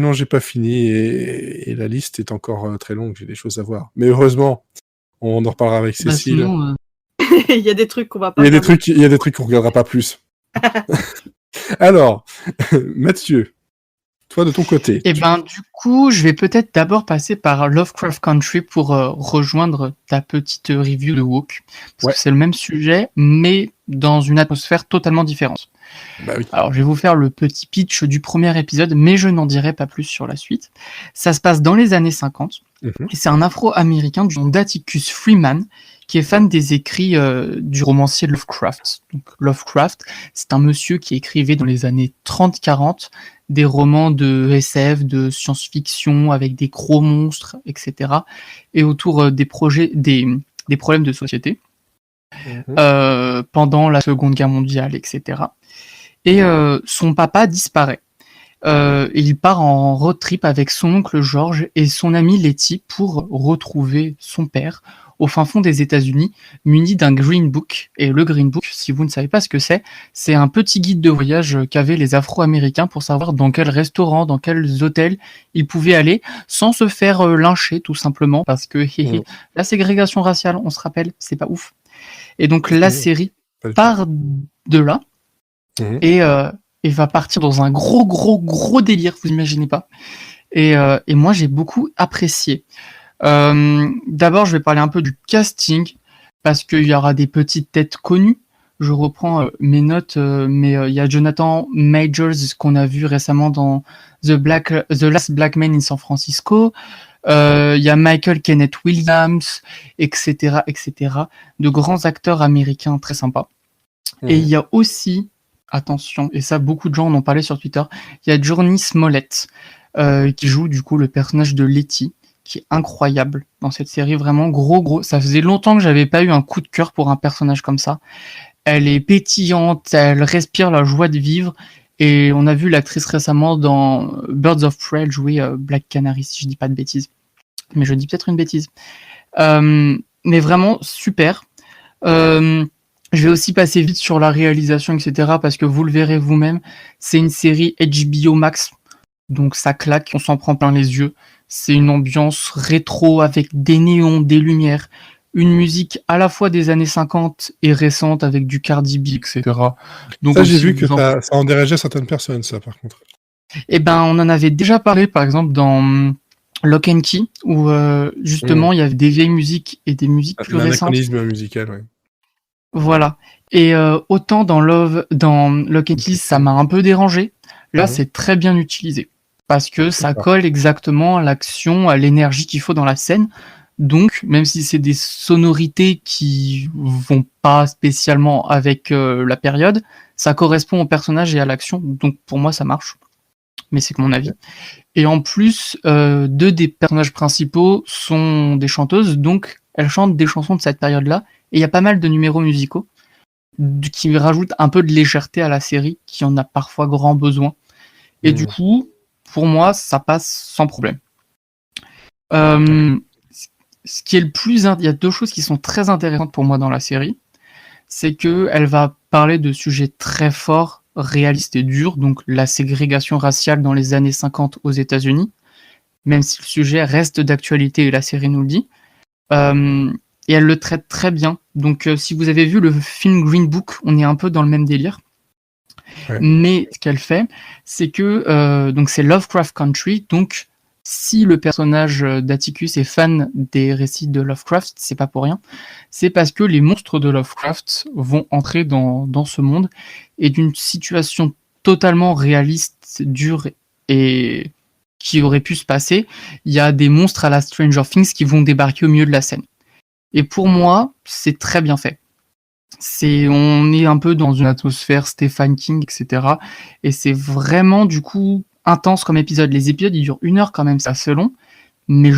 non, j'ai pas fini, et la liste est encore très longue, j'ai des choses à voir. Mais heureusement, On en reparlera avec Cécile. Sinon, il y a des trucs qu'on va pas. Il y a des trucs qu'on regardera pas plus. Alors, Mathieu, toi de ton côté. Eh ben, du coup, je vais peut-être d'abord passer par Lovecraft Country pour rejoindre ta petite review de Woke. Parce que c'est le même sujet, mais dans une atmosphère totalement différente. Bah oui. Alors, je vais vous faire le petit pitch du premier épisode, mais je n'en dirai pas plus sur la suite. Ça se passe dans les années 50, et c'est un Afro-Américain du nom d'Atticus Freeman qui est fan des écrits du romancier Lovecraft. Donc, Lovecraft, c'est un monsieur qui écrivait dans les années 30-40 des romans de SF, de science-fiction, avec des gros monstres, etc. Et autour des problèmes de société, pendant la Seconde Guerre mondiale, etc. Et son papa disparaît. Il part en road trip avec son oncle George et son amie Letty pour retrouver son père au fin fond des États-Unis, muni d'un Green Book. Et le Green Book, si vous ne savez pas ce que c'est un petit guide de voyage qu'avaient les Afro-Américains pour savoir dans quel restaurant, dans quels hôtels ils pouvaient aller sans se faire lyncher, tout simplement, parce que la ségrégation raciale, on se rappelle, c'est pas ouf. Et donc la série part de là et va partir dans un gros délire, vous imaginez pas. Et moi, j'ai beaucoup apprécié. D'abord, je vais parler un peu du casting, parce qu'il y aura des petites têtes connues. Je reprends mes notes, mais il y a Jonathan Majors, qu'on a vu récemment dans The Last Black Man in San Francisco. Il y a Michael Kenneth Williams, etc., de grands acteurs américains très sympas. Et il y a aussi, attention, et ça beaucoup de gens en ont parlé sur Twitter, il y a Journey Smollett qui joue du coup le personnage de Letty, qui est incroyable dans cette série, vraiment gros. Ça faisait longtemps que j'avais pas eu un coup de cœur pour un personnage comme ça. Elle est pétillante, elle respire la joie de vivre, et on a vu l'actrice récemment dans Birds of Prey jouer Black Canary, si je dis pas de bêtises. Mais je dis peut-être une bêtise. Mais vraiment super. Je vais aussi passer vite sur la réalisation, etc., parce que vous le verrez vous-même, c'est une série HBO Max, donc ça claque, on s'en prend plein les yeux. C'est une ambiance rétro avec des néons, des lumières, une musique à la fois des années 50 et récente avec du Cardi B, etc. Donc ça, j'ai vu que ça en dérangeait certaines personnes, ça, par contre. Eh ben, on en avait déjà parlé, par exemple, dans Lock and Key, où justement, il y avait des vieilles musiques et des musiques plus récentes. L'anachronisme musical, ouais. Voilà. Et autant dans Lock and Key, ça m'a un peu dérangé. Là, c'est très bien utilisé. Parce que ça colle exactement à l'action, à l'énergie qu'il faut dans la scène. Donc, même si c'est des sonorités qui vont pas spécialement avec la période, ça correspond au personnage et à l'action. Donc, pour moi, ça marche. Mais c'est que mon avis. Et en plus, deux des personnages principaux sont des chanteuses. Donc, elles chantent des chansons de cette période-là. Et il y a pas mal de numéros musicaux qui rajoutent un peu de légèreté à la série, qui en a parfois grand besoin. Et du coup, pour moi, ça passe sans problème. Ce qui est le plus... Il y a deux choses qui sont très intéressantes pour moi dans la série. C'est qu'elle va parler de sujets très forts, réalistes et durs, donc la ségrégation raciale dans les années 50 aux États-Unis, même si le sujet reste d'actualité et la série nous le dit. Et elle le traite très bien. Donc si vous avez vu le film Green Book, on est un peu dans le même délire. Ouais. Mais ce qu'elle fait, c'est que donc c'est Lovecraft Country, donc si le personnage d'Atticus est fan des récits de Lovecraft, c'est pas pour rien, c'est parce que les monstres de Lovecraft vont entrer dans ce monde, et d'une situation totalement réaliste, dure et qui aurait pu se passer, il y a des monstres à la Stranger Things qui vont débarquer au milieu de la scène. Et pour moi, c'est très bien fait. On est un peu dans une atmosphère Stephen King, etc. Et c'est vraiment, du coup, intense comme épisode. Les épisodes, ils durent 1 heure quand même, c'est assez long. Mais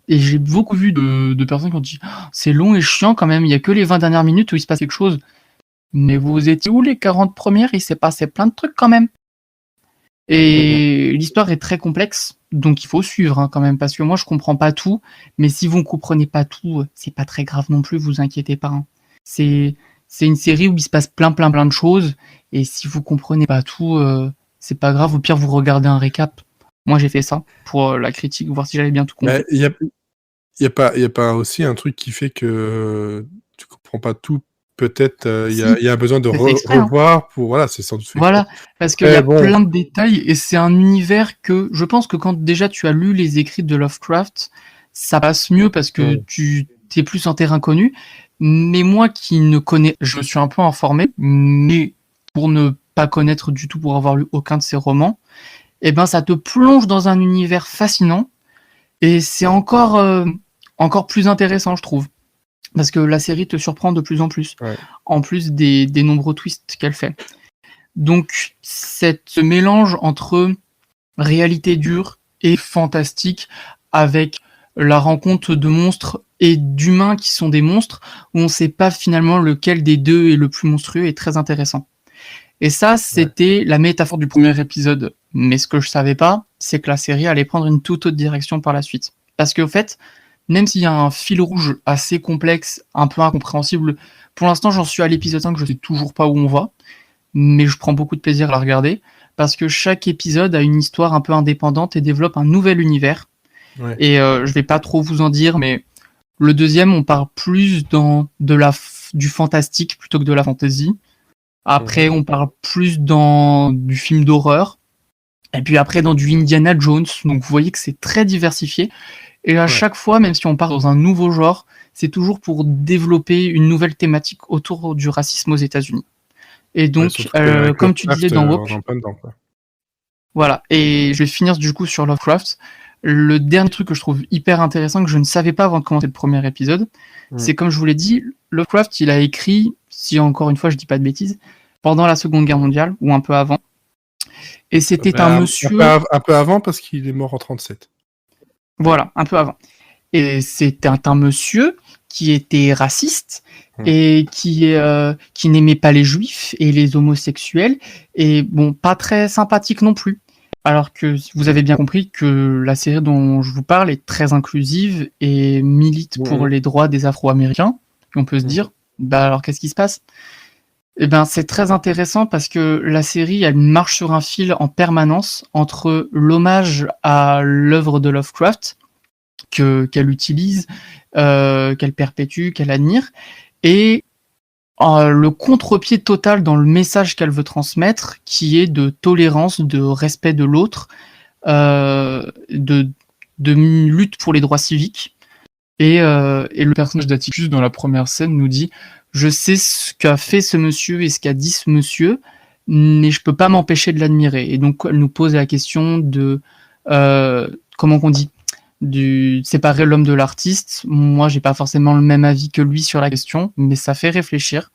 j'ai beaucoup vu de personnes qui ont dit « C'est long et chiant quand même, il n'y a que les 20 dernières minutes où il se passe quelque chose. » Mais vous étiez où les 40 premières? Il s'est passé plein de trucs quand même. Et l'histoire est très complexe, donc il faut suivre quand même, parce que moi je comprends pas tout, mais si vous ne comprenez pas tout, c'est pas très grave non plus, vous inquiétez pas. C'est une série où il se passe plein de choses, et si vous comprenez pas tout, c'est pas grave, au pire vous regardez un récap. Moi j'ai fait ça pour la critique, voir si j'avais bien tout compris. Il y a pas aussi un truc qui fait que tu comprends pas tout? Peut-être, il y a un besoin de c'est fait exprès, hein. revoir pour voilà, c'est sans doute fait exprès. Voilà, parce qu'il y a Bon, plein de détails et c'est un univers que je pense que quand déjà tu as lu les écrits de Lovecraft, ça passe mieux parce que tu es plus en terrain connu. Mais moi qui ne connais, je me suis un peu informé, mais pour ne pas connaître du tout, pour avoir lu aucun de ses romans, eh ben ça te plonge dans un univers fascinant et c'est encore plus intéressant, je trouve. Parce que la série te surprend de plus en plus, Ouais. en plus des nombreux twists qu'elle fait. Donc, ce mélange entre réalité dure et fantastique, avec la rencontre de monstres et d'humains qui sont des monstres, où on ne sait pas finalement lequel des deux est le plus monstrueux, est très intéressant. Et ça, c'était la métaphore du premier épisode. Mais ce que je savais pas, c'est que la série allait prendre une toute autre direction par la suite. Parce qu'au fait, même s'il y a un fil rouge assez complexe, un peu incompréhensible, pour l'instant, j'en suis à l'épisode 5, je sais toujours pas où on va, mais je prends beaucoup de plaisir à la regarder, parce que chaque épisode a une histoire un peu indépendante et développe un nouvel univers. Ouais. Et je vais pas trop vous en dire, mais le deuxième, on part plus dans du fantastique plutôt que de la fantasy. Après, on parle plus dans du film d'horreur. Et puis après, dans du Indiana Jones. Donc vous voyez que c'est très diversifié. Et à chaque fois, même si on part dans un nouveau genre, c'est toujours pour développer une nouvelle thématique autour du racisme aux États-Unis. Et donc, comme tu disais dans Woke, voilà. Et je vais finir du coup sur Lovecraft. Le dernier truc que je trouve hyper intéressant, que je ne savais pas avant de commencer le premier épisode, c'est comme je vous l'ai dit, Lovecraft, il a écrit, si encore une fois je dis pas de bêtises, pendant la Seconde Guerre mondiale, ou un peu avant. Et c'était un monsieur... Un peu avant, parce qu'il est mort en 1937. Voilà, un peu avant. Et c'était un monsieur qui était raciste et qui n'aimait pas les juifs et les homosexuels, et bon, pas très sympathique non plus. Alors que vous avez bien compris que la série dont je vous parle est très inclusive et milite pour les droits des Afro-Américains. Et on peut se dire, bah alors qu'est-ce qui se passe ? Eh ben, c'est très intéressant parce que la série, elle marche sur un fil en permanence entre l'hommage à l'œuvre de Lovecraft qu'elle utilise, qu'elle perpétue, qu'elle admire, et le contre-pied total dans le message qu'elle veut transmettre, qui est de tolérance, de respect de l'autre, de lutte pour les droits civiques. Et le personnage d'Atticus dans la première scène nous dit « Je sais ce qu'a fait ce monsieur et ce qu'a dit ce monsieur, mais je peux pas m'empêcher de l'admirer. » Et donc elle nous pose la question de comment qu'on dit, séparer l'homme de l'artiste. Moi, j'ai pas forcément le même avis que lui sur la question, mais ça fait réfléchir.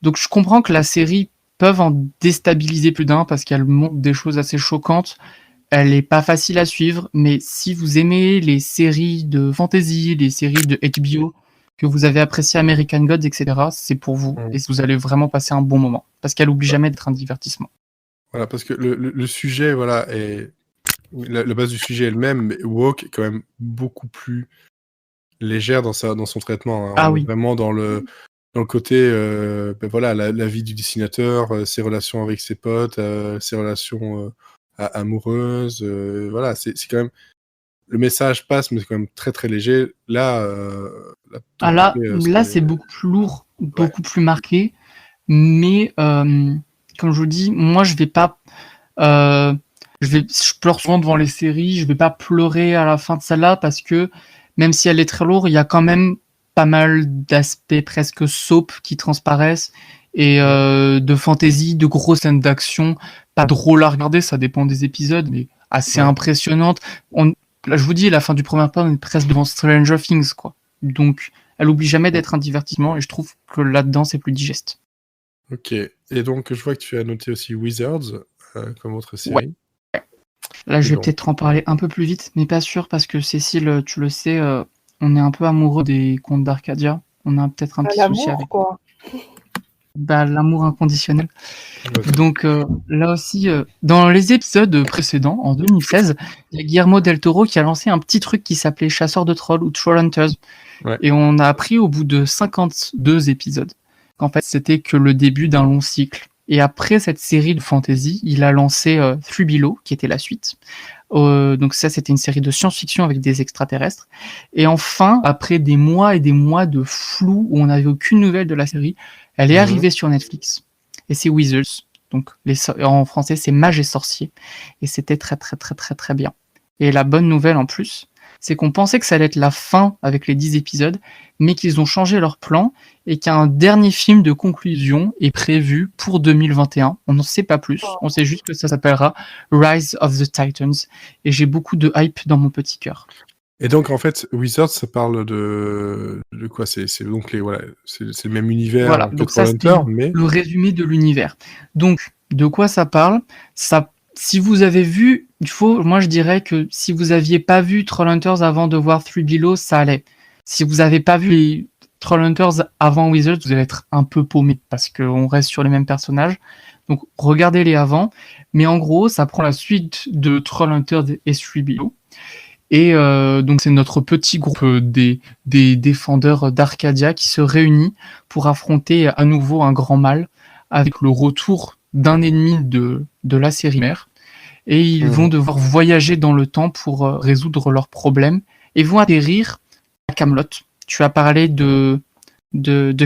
Donc je comprends que la série peut en déstabiliser plus d'un parce qu'elle montre des choses assez choquantes. Elle est pas facile à suivre, mais si vous aimez les séries de fantasy, les séries de HBO, que vous avez apprécié American Gods, etc., c'est pour vous. Et vous allez vraiment passer un bon moment. Parce qu'elle oublie jamais d'être un divertissement. Voilà, parce que le sujet, voilà, est... La base du sujet est le même, mais Woke est quand même beaucoup plus légère dans son traitement. Hein. On est vraiment dans le côté, voilà, la vie du dessinateur, ses relations avec ses potes, ses relations amoureuses. Voilà, c'est quand même... Le message passe, mais c'est quand même très très léger. Là, là c'est beaucoup plus lourd, beaucoup plus marqué. Mais comme je vous dis, moi je vais pas... je pleure souvent devant les séries, je vais pas pleurer à la fin de celle-là parce que même si elle est très lourde, il y a quand même pas mal d'aspects presque soap qui transparaissent et de fantaisie, de grosses scènes d'action, pas drôle à regarder, ça dépend des épisodes, mais assez impressionnantes. Là, je vous dis, la fin du premier épisode, on est presque devant Stranger Things, quoi. Donc, elle oublie jamais d'être un divertissement et je trouve que là-dedans, c'est plus digeste. Ok. Et donc, je vois que tu as noté aussi Wizards comme autre série. Ouais. Là, je vais peut-être en parler un peu plus vite, mais pas sûr, parce que Cécile, tu le sais, on est un peu amoureux des contes d'Arcadia. On a peut-être un petit souci avec quoi. Bah, l'amour inconditionnel. Donc là aussi, dans les épisodes précédents, en 2016, il y a Guillermo del Toro qui a lancé un petit truc qui s'appelait Chasseurs de Trolls ou Trollhunters. Et on a appris au bout de 52 épisodes qu'en fait c'était que le début d'un long cycle. Et après cette série de fantasy, il a lancé Three Below, qui était la suite, Donc ça, c'était une série de science-fiction avec des extraterrestres. Et enfin, après des mois et des mois de flou où on n'avait aucune nouvelle de la série, elle est arrivée sur Netflix. Et c'est Wizards. Donc en français, c'est Mages et Sorciers. Et c'était très très très très très bien. Et la bonne nouvelle en plus, c'est qu'on pensait que ça allait être la fin avec les 10 épisodes, mais qu'ils ont changé leur plan et qu'un dernier film de conclusion est prévu pour 2021. On n'en sait pas plus, on sait juste que ça s'appellera Rise of the Titans, et j'ai beaucoup de hype dans mon petit cœur. Et donc en fait, Wizards, ça parle de quoi? C'est donc c'est le même univers que Trollhunter, mais le résumé de l'univers. Donc de quoi ça parle? Si vous avez vu, moi je dirais que si vous aviez pas vu Trollhunters avant de voir Three Below, ça allait. Si vous avez pas vu les Trollhunters avant Wizards, vous allez être un peu paumé parce qu'on reste sur les mêmes personnages. Donc regardez-les avant. Mais en gros, ça prend la suite de Trollhunters et Three Below. Et donc c'est notre petit groupe des défendeurs d'Arcadia qui se réunit pour affronter à nouveau un grand mal avec le retour d'un ennemi de la série mère, et ils vont devoir voyager dans le temps pour résoudre leurs problèmes, et vont atterrir à Camelot. Tu as parlé de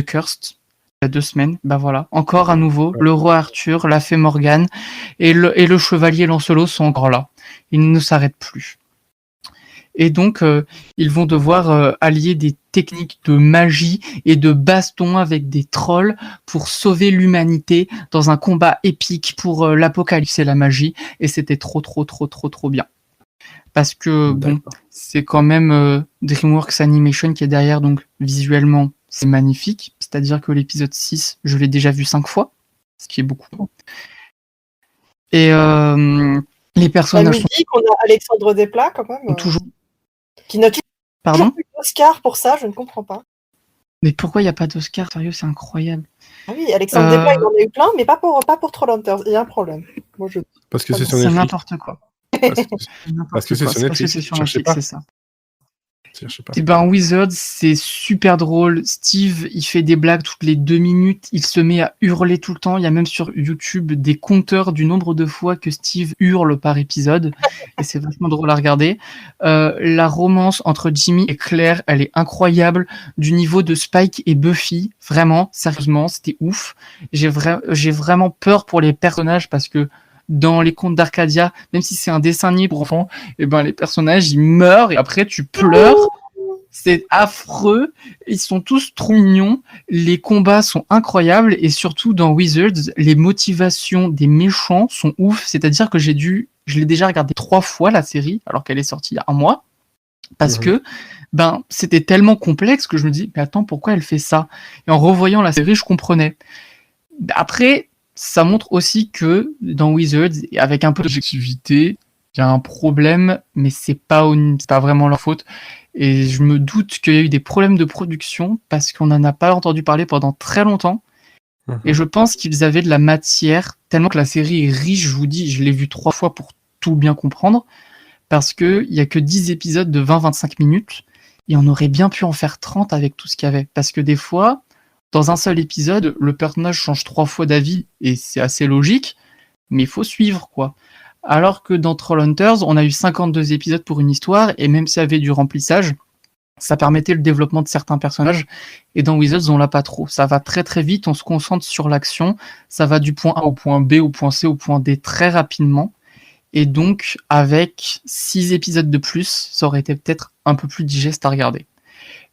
Cursed il y a 2 semaines, bah voilà, encore à nouveau, le roi Arthur, la fée Morgane et le chevalier Lancelot sont encore là. Ils ne s'arrêtent plus. Et donc, ils vont devoir allier des techniques de magie et de baston avec des trolls pour sauver l'humanité dans un combat épique pour l'apocalypse et la magie. Et c'était trop bien. Parce que, c'est quand même DreamWorks Animation qui est derrière, donc visuellement, c'est magnifique. C'est-à-dire que l'épisode 6, je l'ai déjà vu 5 fois, ce qui est beaucoup. Et les personnages... La musique, on a Alexandre Desplat, quand même. Toujours... Qui n'a toujours plus d'Oscar pour ça, je ne comprends pas. Mais pourquoi il n'y a pas d'Oscar? Sérieux, c'est incroyable. Ah oui, Alexandre Desplat, il en a eu plein, mais pas pour Trollhunters. Il y a un problème. Moi, parce que c'est sur Netflix. C'est n'importe quoi. Parce que c'est sur Netflix, c'est ça. Et ben Wizards, c'est super drôle. Steve, il fait des blagues toutes les 2 minutes. Il se met à hurler tout le temps. Il y a même sur YouTube des compteurs du nombre de fois que Steve hurle par épisode. Et c'est vachement drôle à regarder. La romance entre Jimmy et Claire, elle est incroyable. Du niveau de Spike et Buffy. Vraiment, sérieusement, c'était ouf. J'ai vraiment peur pour les personnages parce que dans les contes d'Arcadia, même si c'est un dessin animé pour enfants, et ben les personnages ils meurent et après tu pleures. C'est affreux. Ils sont tous trop mignons. Les combats sont incroyables et surtout dans Wizards, les motivations des méchants sont ouf. C'est-à-dire que je l'ai déjà regardé 3 fois la série alors qu'elle est sortie il y a 1 mois parce que c'était tellement complexe que je me dis mais attends, pourquoi elle fait ça? Et en revoyant la série, je comprenais. Après, ça montre aussi que dans Wizards, avec un peu d'objectivité, il y a un problème, mais c'est pas vraiment leur faute. Et je me doute qu'il y a eu des problèmes de production parce qu'on n'en a pas entendu parler pendant très longtemps. Et je pense qu'ils avaient de la matière, tellement que la série est riche, je vous dis, je l'ai vue 3 fois pour tout bien comprendre, parce qu'il n'y a que 10 épisodes de 20-25 minutes, et on aurait bien pu en faire 30 avec tout ce qu'il y avait. Parce que des fois, dans un seul épisode, le personnage change 3 fois d'avis, et c'est assez logique, mais il faut suivre, quoi. Alors que dans Trollhunters, on a eu 52 épisodes pour une histoire, et même s'il y avait du remplissage, ça permettait le développement de certains personnages, et dans Wizards, on l'a pas trop. Ça va très très vite, on se concentre sur l'action, ça va du point A au point B, au point C, au point D très rapidement, et donc, avec 6 épisodes de plus, ça aurait été peut-être un peu plus digeste à regarder.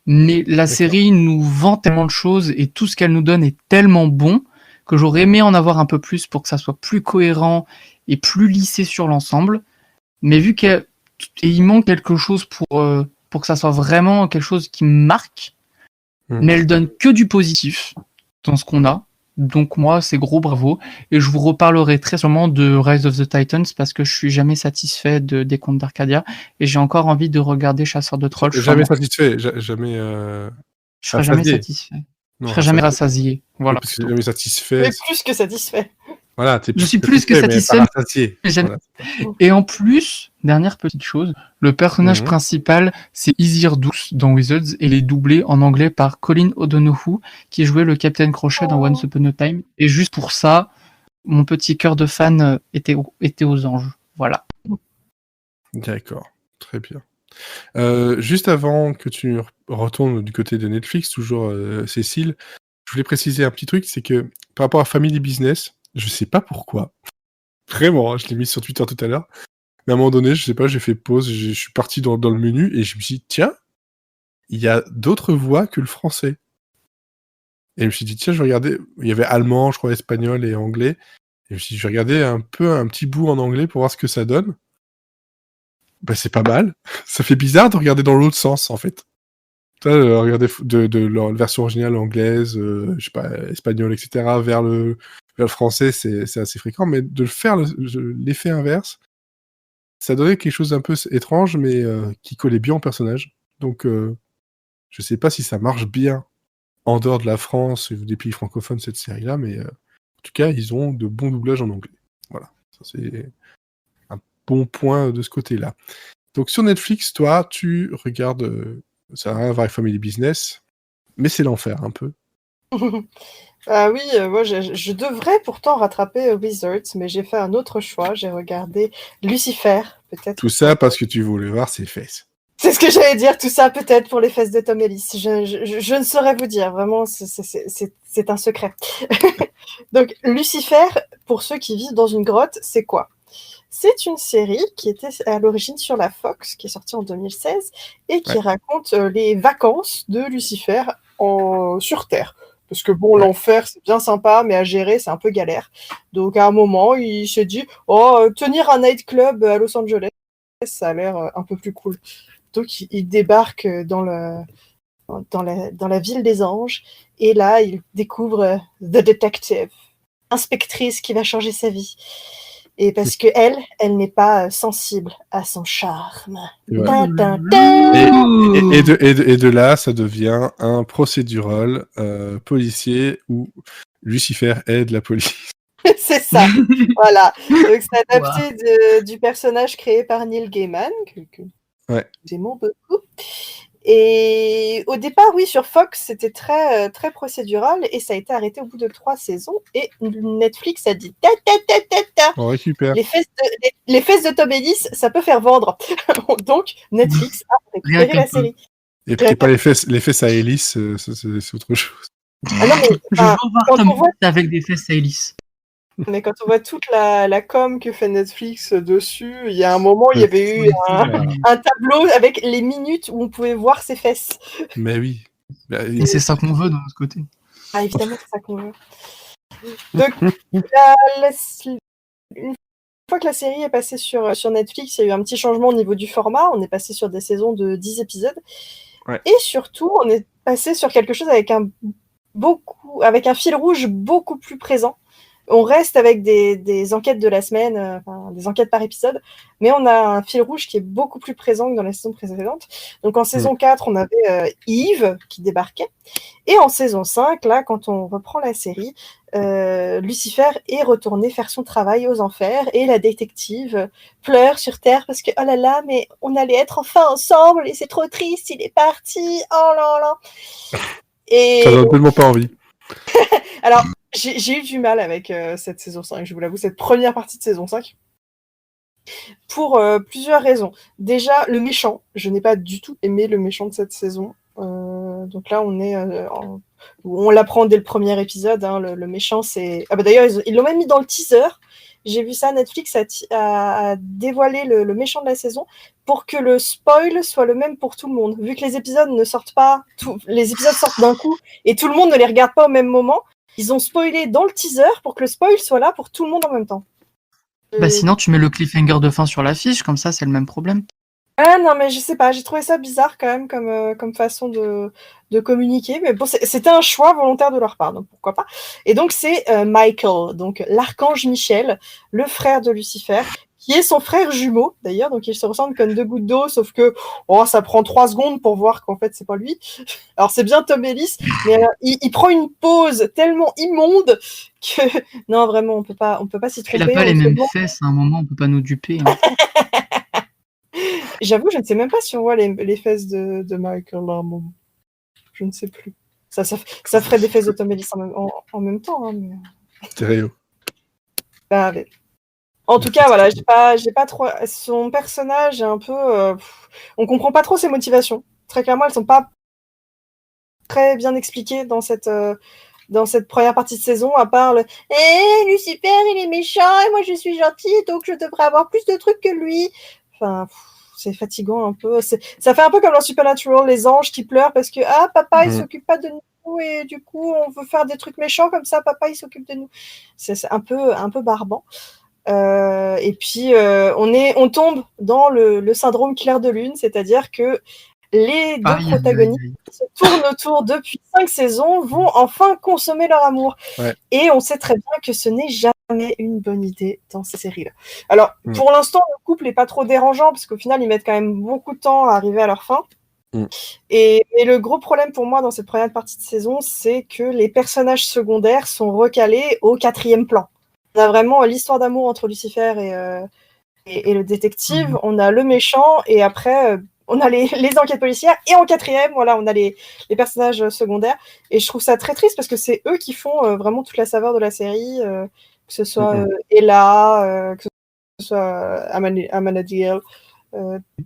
Mais la série nous vend tellement de choses et tout ce qu'elle nous donne est tellement bon que j'aurais aimé en avoir un peu plus pour que ça soit plus cohérent et plus lissé sur l'ensemble. Mais vu qu'il manque quelque chose pour que ça soit vraiment quelque chose qui me marque, mais elle donne que du positif dans ce qu'on a. Donc moi, c'est gros bravo. Et je vous reparlerai très sûrement de Rise of the Titans parce que je suis jamais satisfait des contes d'Arcadia et j'ai encore envie de regarder Chasseur de Trolls. Jamais satisfait, jamais. Je serai jamais satisfait. Je serai jamais rassasié. Voilà. Parce que jamais satisfait. Mais plus que satisfait. Voilà, je suis plus que satisfait. Voilà. Et en plus, dernière petite chose, le personnage principal, c'est Isildur dans Wizards et il est doublé en anglais par Colin O'Donoghue, qui jouait le Captain Crochet dans Once Upon a Time. Et juste pour ça, mon petit cœur de fan était aux anges. Voilà. D'accord, très bien. Juste avant que tu retournes du côté de Netflix, toujours Cécile, je voulais préciser un petit truc, c'est que par rapport à Family Business, je sais pas pourquoi, vraiment, hein, je l'ai mis sur Twitter tout à l'heure, mais à un moment donné, je sais pas, j'ai fait pause, je suis parti dans le menu et je me suis dit, tiens, il y a d'autres voix que le français. Et je me suis dit, tiens, je vais regarder, il y avait allemand, je crois, espagnol et anglais, et je me suis dit, je vais regarder un petit bout en anglais pour voir ce que ça donne. Bah, c'est pas mal. Ça fait bizarre de regarder dans l'autre sens, en fait. Regarder de leur version originale anglaise, je sais pas, espagnole, etc., vers le français, c'est assez fréquent, mais de le faire l'effet inverse, ça donnait quelque chose d'un peu étrange, mais qui collait bien au personnage. Donc, je sais pas si ça marche bien en dehors de la France ou des pays francophones, cette série-là, mais en tout cas, ils ont de bons doublages en anglais. Voilà, ça c'est un bon point de ce côté-là. Donc sur Netflix, toi, tu regardes, ça n'a rien à voir avec Family Business, mais c'est l'enfer un peu. Ah oui, moi je devrais pourtant rattraper Wizards, mais j'ai fait un autre choix. J'ai regardé Lucifer, peut-être. Tout ça parce que tu voulais voir ses fesses. C'est ce que j'allais dire, tout ça peut-être pour les fesses de Tom Ellis. Je ne saurais vous dire, vraiment, c'est un secret. Donc Lucifer, pour ceux qui vivent dans une grotte, c'est quoi? C'est une série qui était à l'origine sur la Fox, qui est sortie en 2016, et qui raconte les vacances de Lucifer sur Terre. Parce que bon, l'enfer, c'est bien sympa, mais à gérer, c'est un peu galère. Donc à un moment, il s'est dit, tenir un nightclub à Los Angeles, ça a l'air un peu plus cool. Donc il débarque dans la ville des anges, et là, il découvre The Detective, inspectrice qui va changer sa vie. Et parce que elle n'est pas sensible à son charme. Et, voilà. et de là, ça devient un procédural policier où Lucifer aide la police. C'est ça, voilà. Donc c'est adapté du personnage créé par Neil Gaiman, que j'aime beaucoup. Et au départ, oui, sur Fox, c'était très, très procédural et ça a été arrêté au bout de 3 saisons. Et Netflix a dit On récupère. Les fesses de Tom Ellis, ça peut faire vendre. Donc Netflix a récupéré la série. Et pas les fesses à hélice, c'est autre chose. Ah non, mais, je veux voir Tom Ellis avec des fesses à hélice. Mais quand on voit toute la com que fait Netflix dessus, il y a un moment, il y avait eu un tableau avec les minutes où on pouvait voir ses fesses. Mais oui. Et c'est ça qu'on veut de notre côté. Ah, évidemment, c'est ça qu'on veut. Donc, une fois que la série est passée sur Netflix, il y a eu un petit changement au niveau du format. On est passé sur des saisons de 10 épisodes. Et surtout, on est passé sur quelque chose avec un fil rouge beaucoup plus présent. On reste avec des enquêtes de la semaine, des enquêtes par épisode, mais on a un fil rouge qui est beaucoup plus présent que dans la saison précédente. Donc en saison 4, on avait Yves qui débarquait. Et en saison 5, là, quand on reprend la série, Lucifer est retourné faire son travail aux enfers et la détective pleure sur Terre parce que, oh là là, mais on allait être enfin ensemble et c'est trop triste, il est parti, oh là là. Et... Ça donne tellement pas envie. Alors, j'ai eu du mal avec cette saison 5, je vous l'avoue, cette première partie de saison 5. Pour plusieurs raisons. Déjà, le méchant. Je n'ai pas du tout aimé le méchant de cette saison. Donc là, on l'apprend dès le premier épisode. Hein, le méchant, c'est... Ah bah d'ailleurs, ils l'ont même mis dans le teaser. J'ai vu ça, Netflix a dévoilé le méchant de la saison pour que le spoil soit le même pour tout le monde. Vu que les épisodes ne sortent pas... les épisodes sortent d'un coup et tout le monde ne les regarde pas au même moment, ils ont spoilé dans le teaser pour que le spoil soit là pour tout le monde en même temps. Bah sinon, tu mets le cliffhanger de fin sur l'affiche, comme ça, c'est le même problème. Ah non, mais je sais pas, j'ai trouvé ça bizarre quand même comme façon de communiquer, mais bon, c'était un choix volontaire de leur part, donc pourquoi pas. Et donc c'est Michael, donc l'archange Michel, le frère de Lucifer, qui est son frère jumeau d'ailleurs, donc ils se ressemblent comme 2 gouttes d'eau, sauf que ça prend 3 secondes pour voir qu'en fait c'est pas lui. Alors c'est bien Tom Ellis, mais il prend une pause tellement immonde que non vraiment on peut pas s'y tromper. Il a pas les mêmes fesses, à un moment on peut pas nous duper. Hein. J'avoue, je ne sais même pas si on voit les fesses de Michael là. Bon, je ne sais plus. Ça ferait des fesses de Tom Ellis en même temps. Hein, mais... Stéréo. Bah, mais... En tout cas, voilà, j'ai pas trop. Son personnage est un peu. On comprend pas trop ses motivations. Très clairement, elles sont pas très bien expliquées dans cette première partie de saison, à part Lucifer, il est méchant et moi je suis gentille, donc je devrais avoir plus de trucs que lui. Enfin, c'est fatigant un peu. Ça fait un peu comme dans Supernatural, les anges qui pleurent parce que papa il s'occupe pas de nous et du coup on veut faire des trucs méchants comme ça, papa il s'occupe de nous. C'est un peu barbant. Et puis on tombe dans le syndrome clair de lune, c'est-à-dire que les deux protagonistes se tournent autour depuis 5 saisons, vont enfin consommer leur amour. Ouais. Et on sait très bien que ce n'est jamais une bonne idée dans ces séries-là. Alors, pour l'instant, le couple n'est pas trop dérangeant, parce qu'au final, ils mettent quand même beaucoup de temps à arriver à leur fin. Et le gros problème pour moi dans cette première partie de saison, c'est que les personnages secondaires sont recalés au 4e plan. On a vraiment l'histoire d'amour entre Lucifer et le détective, on a le méchant, et après... on a les enquêtes policières, et en 4e, voilà, on a les personnages secondaires. Et je trouve ça très triste parce que c'est eux qui font vraiment toute la saveur de la série, que ce soit Ella, que ce soit Amanadiel,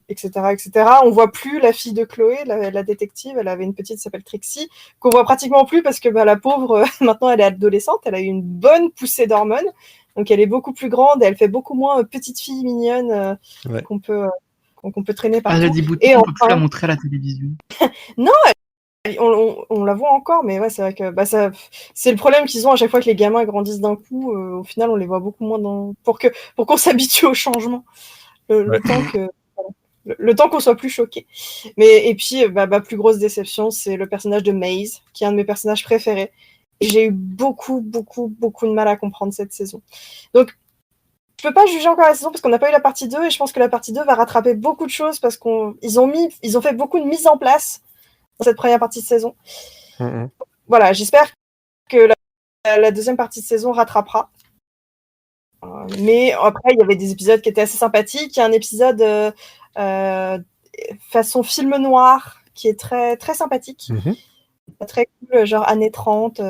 etc., etc. On voit plus la fille de Chloé, la détective. Elle avait une petite qui s'appelle Trixie, qu'on voit pratiquement plus parce que la pauvre, maintenant elle est adolescente, elle a eu une bonne poussée d'hormones. Donc elle est beaucoup plus grande et elle fait beaucoup moins petite fille mignonne qu'on peut traîner partout. Elle a des boutons, on peut plus la montrer à la télévision. Non, on la voit encore, mais ouais, c'est vrai que c'est le problème qu'ils ont à chaque fois que les gamins grandissent d'un coup. Au final, on les voit beaucoup moins pour qu'on s'habitue au changement. Le temps qu'on soit plus choqué. Et puis, plus grosse déception, c'est le personnage de Maze, qui est un de mes personnages préférés. J'ai eu beaucoup, beaucoup, beaucoup de mal à comprendre cette saison. Donc, je peux pas juger encore la saison parce qu'on n'a pas eu la partie 2 et je pense que la partie 2 va rattraper beaucoup de choses parce qu'ils ont fait beaucoup de mises en place dans cette première partie de saison. Voilà, j'espère que la deuxième partie de saison rattrapera. Mais après, il y avait des épisodes qui étaient assez sympathiques. Il y a un épisode façon film noir qui est très, très sympathique. Très cool, genre années 30.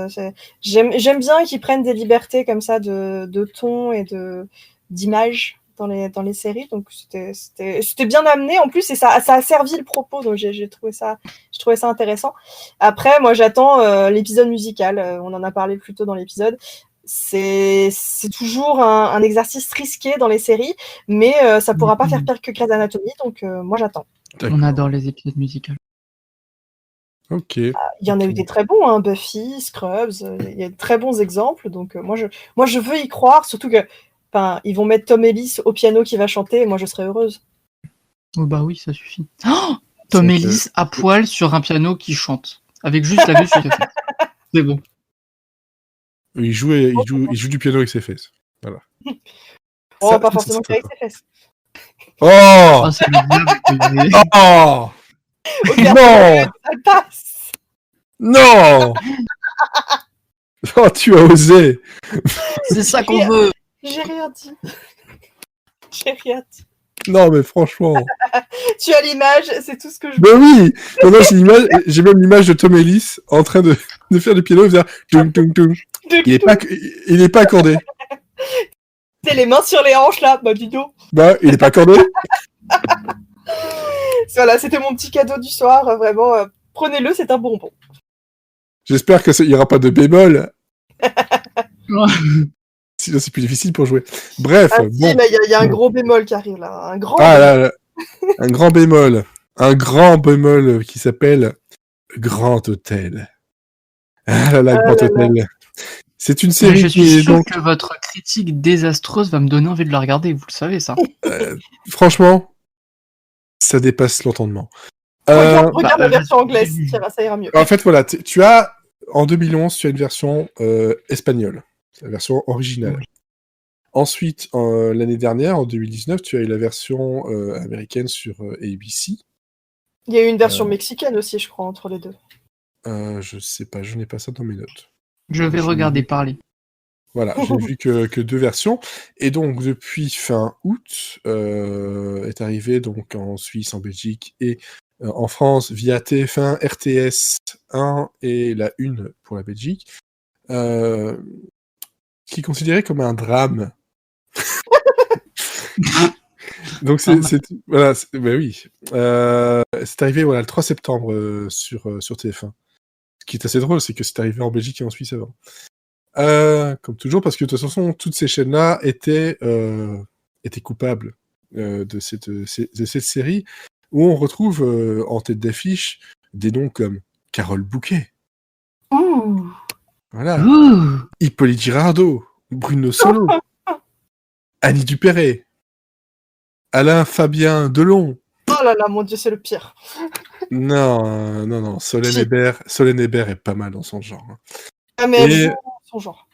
J'aime bien qu'ils prennent des libertés comme ça de ton et d'image dans les séries, donc c'était bien amené en plus et ça a servi le propos, donc je trouvais ça intéressant. Après, moi j'attends l'épisode musical, on en a parlé plus tôt dans l'épisode. C'est toujours un exercice risqué dans les séries, mais ça pourra pas faire pire que Grey's Anatomy, donc moi j'attends. On adore les épisodes musicaux. Ok. Il y en a eu des très bons, hein, Buffy, Scrubs, il y a de très bons exemples, donc moi je veux y croire, surtout que ils vont mettre Tom Ellis au piano qui va chanter, et moi je serai heureuse. Oh bah oui, ça suffit. Oh, Tom Ellis à poil sur un piano qui chante, avec juste la vue sur ses fesses. C'est bon. Il joue du piano avec ses fesses. Voilà. Pas forcément avec ses fesses. Oh, c'est le oh non. Elle passe. Non. Oh, tu as osé. C'est ça qu'on veut. J'ai rien dit. Non, mais franchement. Tu as l'image, c'est tout ce que je veux. Mais oui. Non, c'est l'image. J'ai même l'image de Tom Ellis en train de faire du piano et faire tung tung tung. Il est pas accordé. C'est les mains sur les hanches là, dis donc. Il est pas accordé. Voilà, c'était mon petit cadeau du soir, vraiment. Prenez-le, c'est un bonbon. J'espère que il y aura pas de bémol. Sinon, c'est plus difficile pour jouer. Bref. Si, mais il y a un gros bémol qui arrive là. Un grand bémol. Un grand bémol qui s'appelle Grand Hôtel. Grand Hôtel. C'est une série. Je suis sûr que votre critique désastreuse va me donner envie de la regarder, vous le savez ça. Franchement, ça dépasse l'entendement. Regarde la version anglaise, ça ira mieux. En fait, voilà, en 2011, tu as une version espagnole, la version originale. Oui. Ensuite, l'année dernière, en 2019, tu as eu la version américaine sur ABC. Il y a eu une version mexicaine aussi, je crois, entre les deux. Je sais pas, je n'ai pas ça dans mes notes. Je vais regarder parler. Voilà, j'ai vu que 2 versions. Et donc, depuis fin août, est arrivé donc en Suisse, en Belgique et en France via TF1, RTS 1 et la 1 pour la Belgique, qui est considéré comme un drame. Donc bah oui. C'est arrivé le 3 septembre sur TF1. Ce qui est assez drôle, c'est que c'est arrivé en Belgique et en Suisse avant. Comme toujours, parce que de toute façon, toutes ces chaînes-là étaient coupables de cette série, où on retrouve en tête d'affiche des noms comme Carole Bouquet. Oh. Voilà. Hippolyte Girardot, Bruno Solo, Annie Dupéré, Alain Fabien Delon. Oh là là, mon Dieu, c'est le pire. Non. Solène Hébert est pas mal dans son genre. Ah, mais elle joue son genre.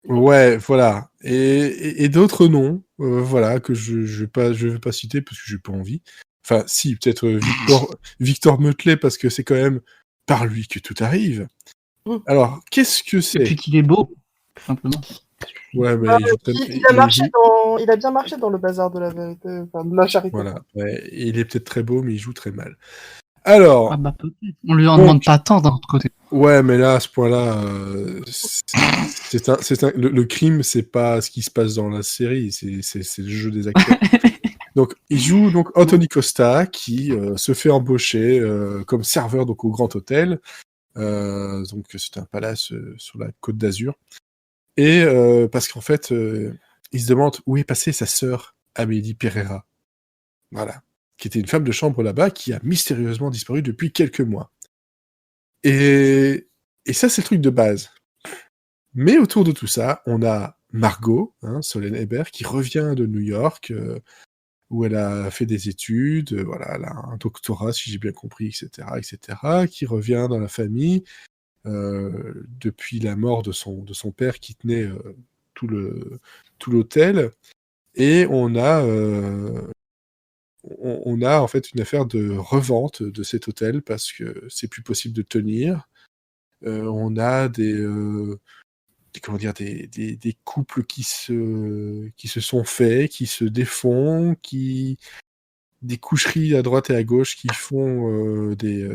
Ouais, voilà. Et d'autres noms, voilà, que je vais pas citer parce que j'ai pas envie. Enfin, si, peut-être Victor Meutelet, parce que c'est quand même par lui que tout arrive. Alors, qu'est-ce que c'est ? Et puis qu'il est beau, tout simplement. Ouais, mais il a bien marché dans le bazar de la vérité, de la charité. Voilà, ouais, il est peut-être très beau, mais il joue très mal. Alors... peut-être. On lui en demande pas tant d'un autre côté. Ouais, mais là, à ce point-là, le crime, c'est pas ce qui se passe dans la série, c'est le jeu des acteurs. Donc, il joue Anthony Costa, qui se fait embaucher comme serveur au Grand Hôtel. Donc, c'est un palace sur la Côte d'Azur. Et parce qu'en fait, il se demande où est passée sa sœur, Amélie Pereira. Voilà. Qui était une femme de chambre là-bas, qui a mystérieusement disparu depuis quelques mois. Et ça, c'est le truc de base. Mais autour de tout ça, on a Margot, Solène Hébert, qui revient de New York, où elle a fait des études, voilà, elle a un doctorat, si j'ai bien compris, etc., qui revient dans la famille depuis la mort de son père qui tenait tout l'hôtel. Et on a en fait une affaire de revente de cet hôtel parce que c'est plus possible de tenir. On a des couples qui se sont faits, qui se défont, des coucheries à droite et à gauche qui font des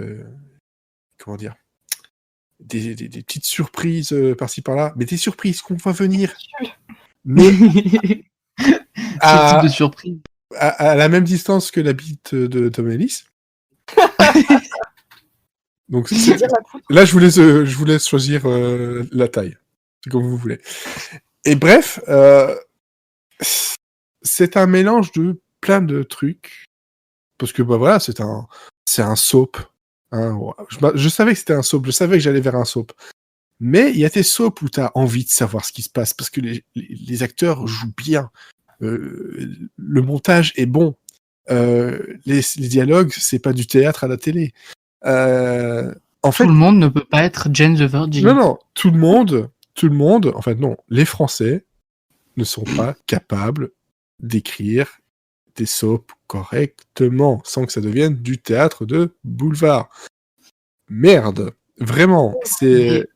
petites surprises par-ci par-là, mais des surprises qu'on va venir. Mais ce type de surprise. À la même distance que la bite de Tom Ellis. Donc là, je vous laisse choisir la taille. C'est comme vous voulez. Et bref, c'est un mélange de plein de trucs. Parce que voilà, c'est un soap. Je savais que c'était un soap. Je savais que j'allais vers un soap. Mais il y a des soaps où t'as envie de savoir ce qui se passe parce que les acteurs jouent bien. Le montage est bon. Les dialogues, c'est pas du théâtre à la télé. En fait, tout le monde ne peut pas être Jane the Virgin. Non, tout le monde, en fait non, les Français ne sont pas capables d'écrire des soaps correctement, sans que ça devienne du théâtre de boulevard. Merde, vraiment, c'est...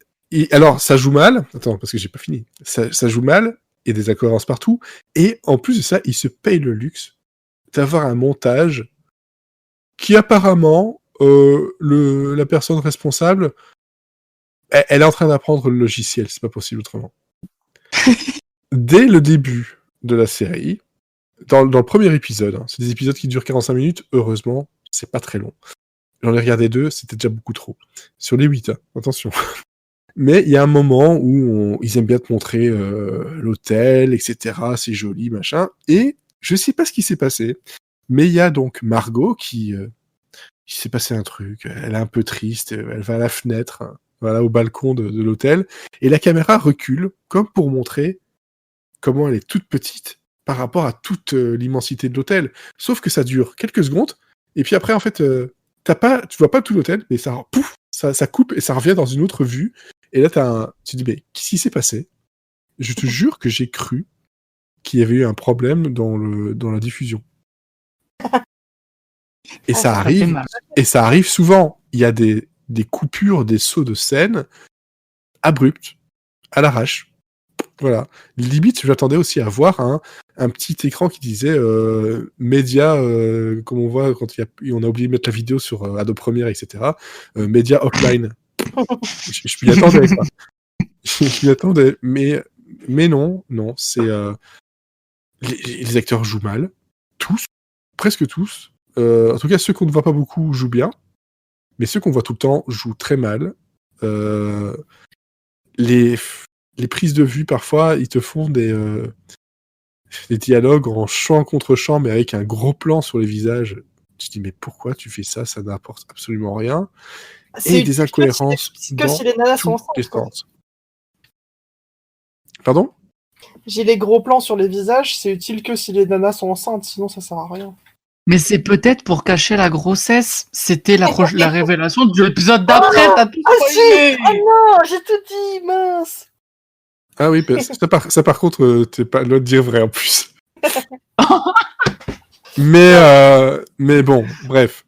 Alors, ça joue mal, attends, parce que j'ai pas fini, ça joue mal, et des incohérences partout, et en plus de ça, ils se payent le luxe d'avoir un montage qui apparemment, la personne responsable, elle est en train d'apprendre le logiciel, c'est pas possible autrement. Dès le début de la série, dans le premier épisode, c'est des épisodes qui durent 45 minutes, heureusement, c'est pas très long. J'en ai regardé 2, c'était déjà beaucoup trop. Sur les 8, attention. Mais il y a un moment où ils aiment bien te montrer l'hôtel, etc., c'est joli, machin, et je sais pas ce qui s'est passé, mais il y a donc Margot qui s'est passé un truc, elle est un peu triste, elle va à la fenêtre, voilà, au balcon de l'hôtel, et la caméra recule, comme pour montrer comment elle est toute petite par rapport à toute l'immensité de l'hôtel. Sauf que ça dure quelques secondes, et puis après, en fait, tu vois pas tout l'hôtel, mais ça coupe et ça revient dans une autre vue, et là, tu te dis, mais qu'est-ce qui s'est passé ? Je te jure que j'ai cru qu'il y avait eu un problème dans la diffusion. Et ça arrive souvent. Il y a des coupures, des sauts de scène abrupts, à l'arrache. Voilà. Limite, j'attendais aussi à voir un petit écran qui disait média, comme on voit quand on a oublié de mettre la vidéo sur Adobe Premiere, etc. Média Hotline. Je m'y attendais, quoi. Je m'y attendais, mais non, c'est les acteurs jouent mal, tous, presque tous, en tout cas ceux qu'on ne voit pas beaucoup jouent bien, mais ceux qu'on voit tout le temps jouent très mal. Les prises de vue, parfois, ils te font des dialogues en champ contre champ, mais avec un gros plan sur les visages. Tu te dis, mais pourquoi tu fais ça? Ça n'apporte absolument rien. Et des incohérences que si les nanas sont enceintes, quoi. Pardon? J'ai les gros plans sur les visages, c'est utile que si les nanas sont enceintes, sinon ça sert à rien. Mais c'est peut-être pour cacher la grossesse. C'était la révélation de l'épisode d'après. T'as tout spoilé. Ah non, j'ai tout dit, mince. Ah oui, ça par contre, t'es pas loin de dire vrai en plus. mais bon, bref.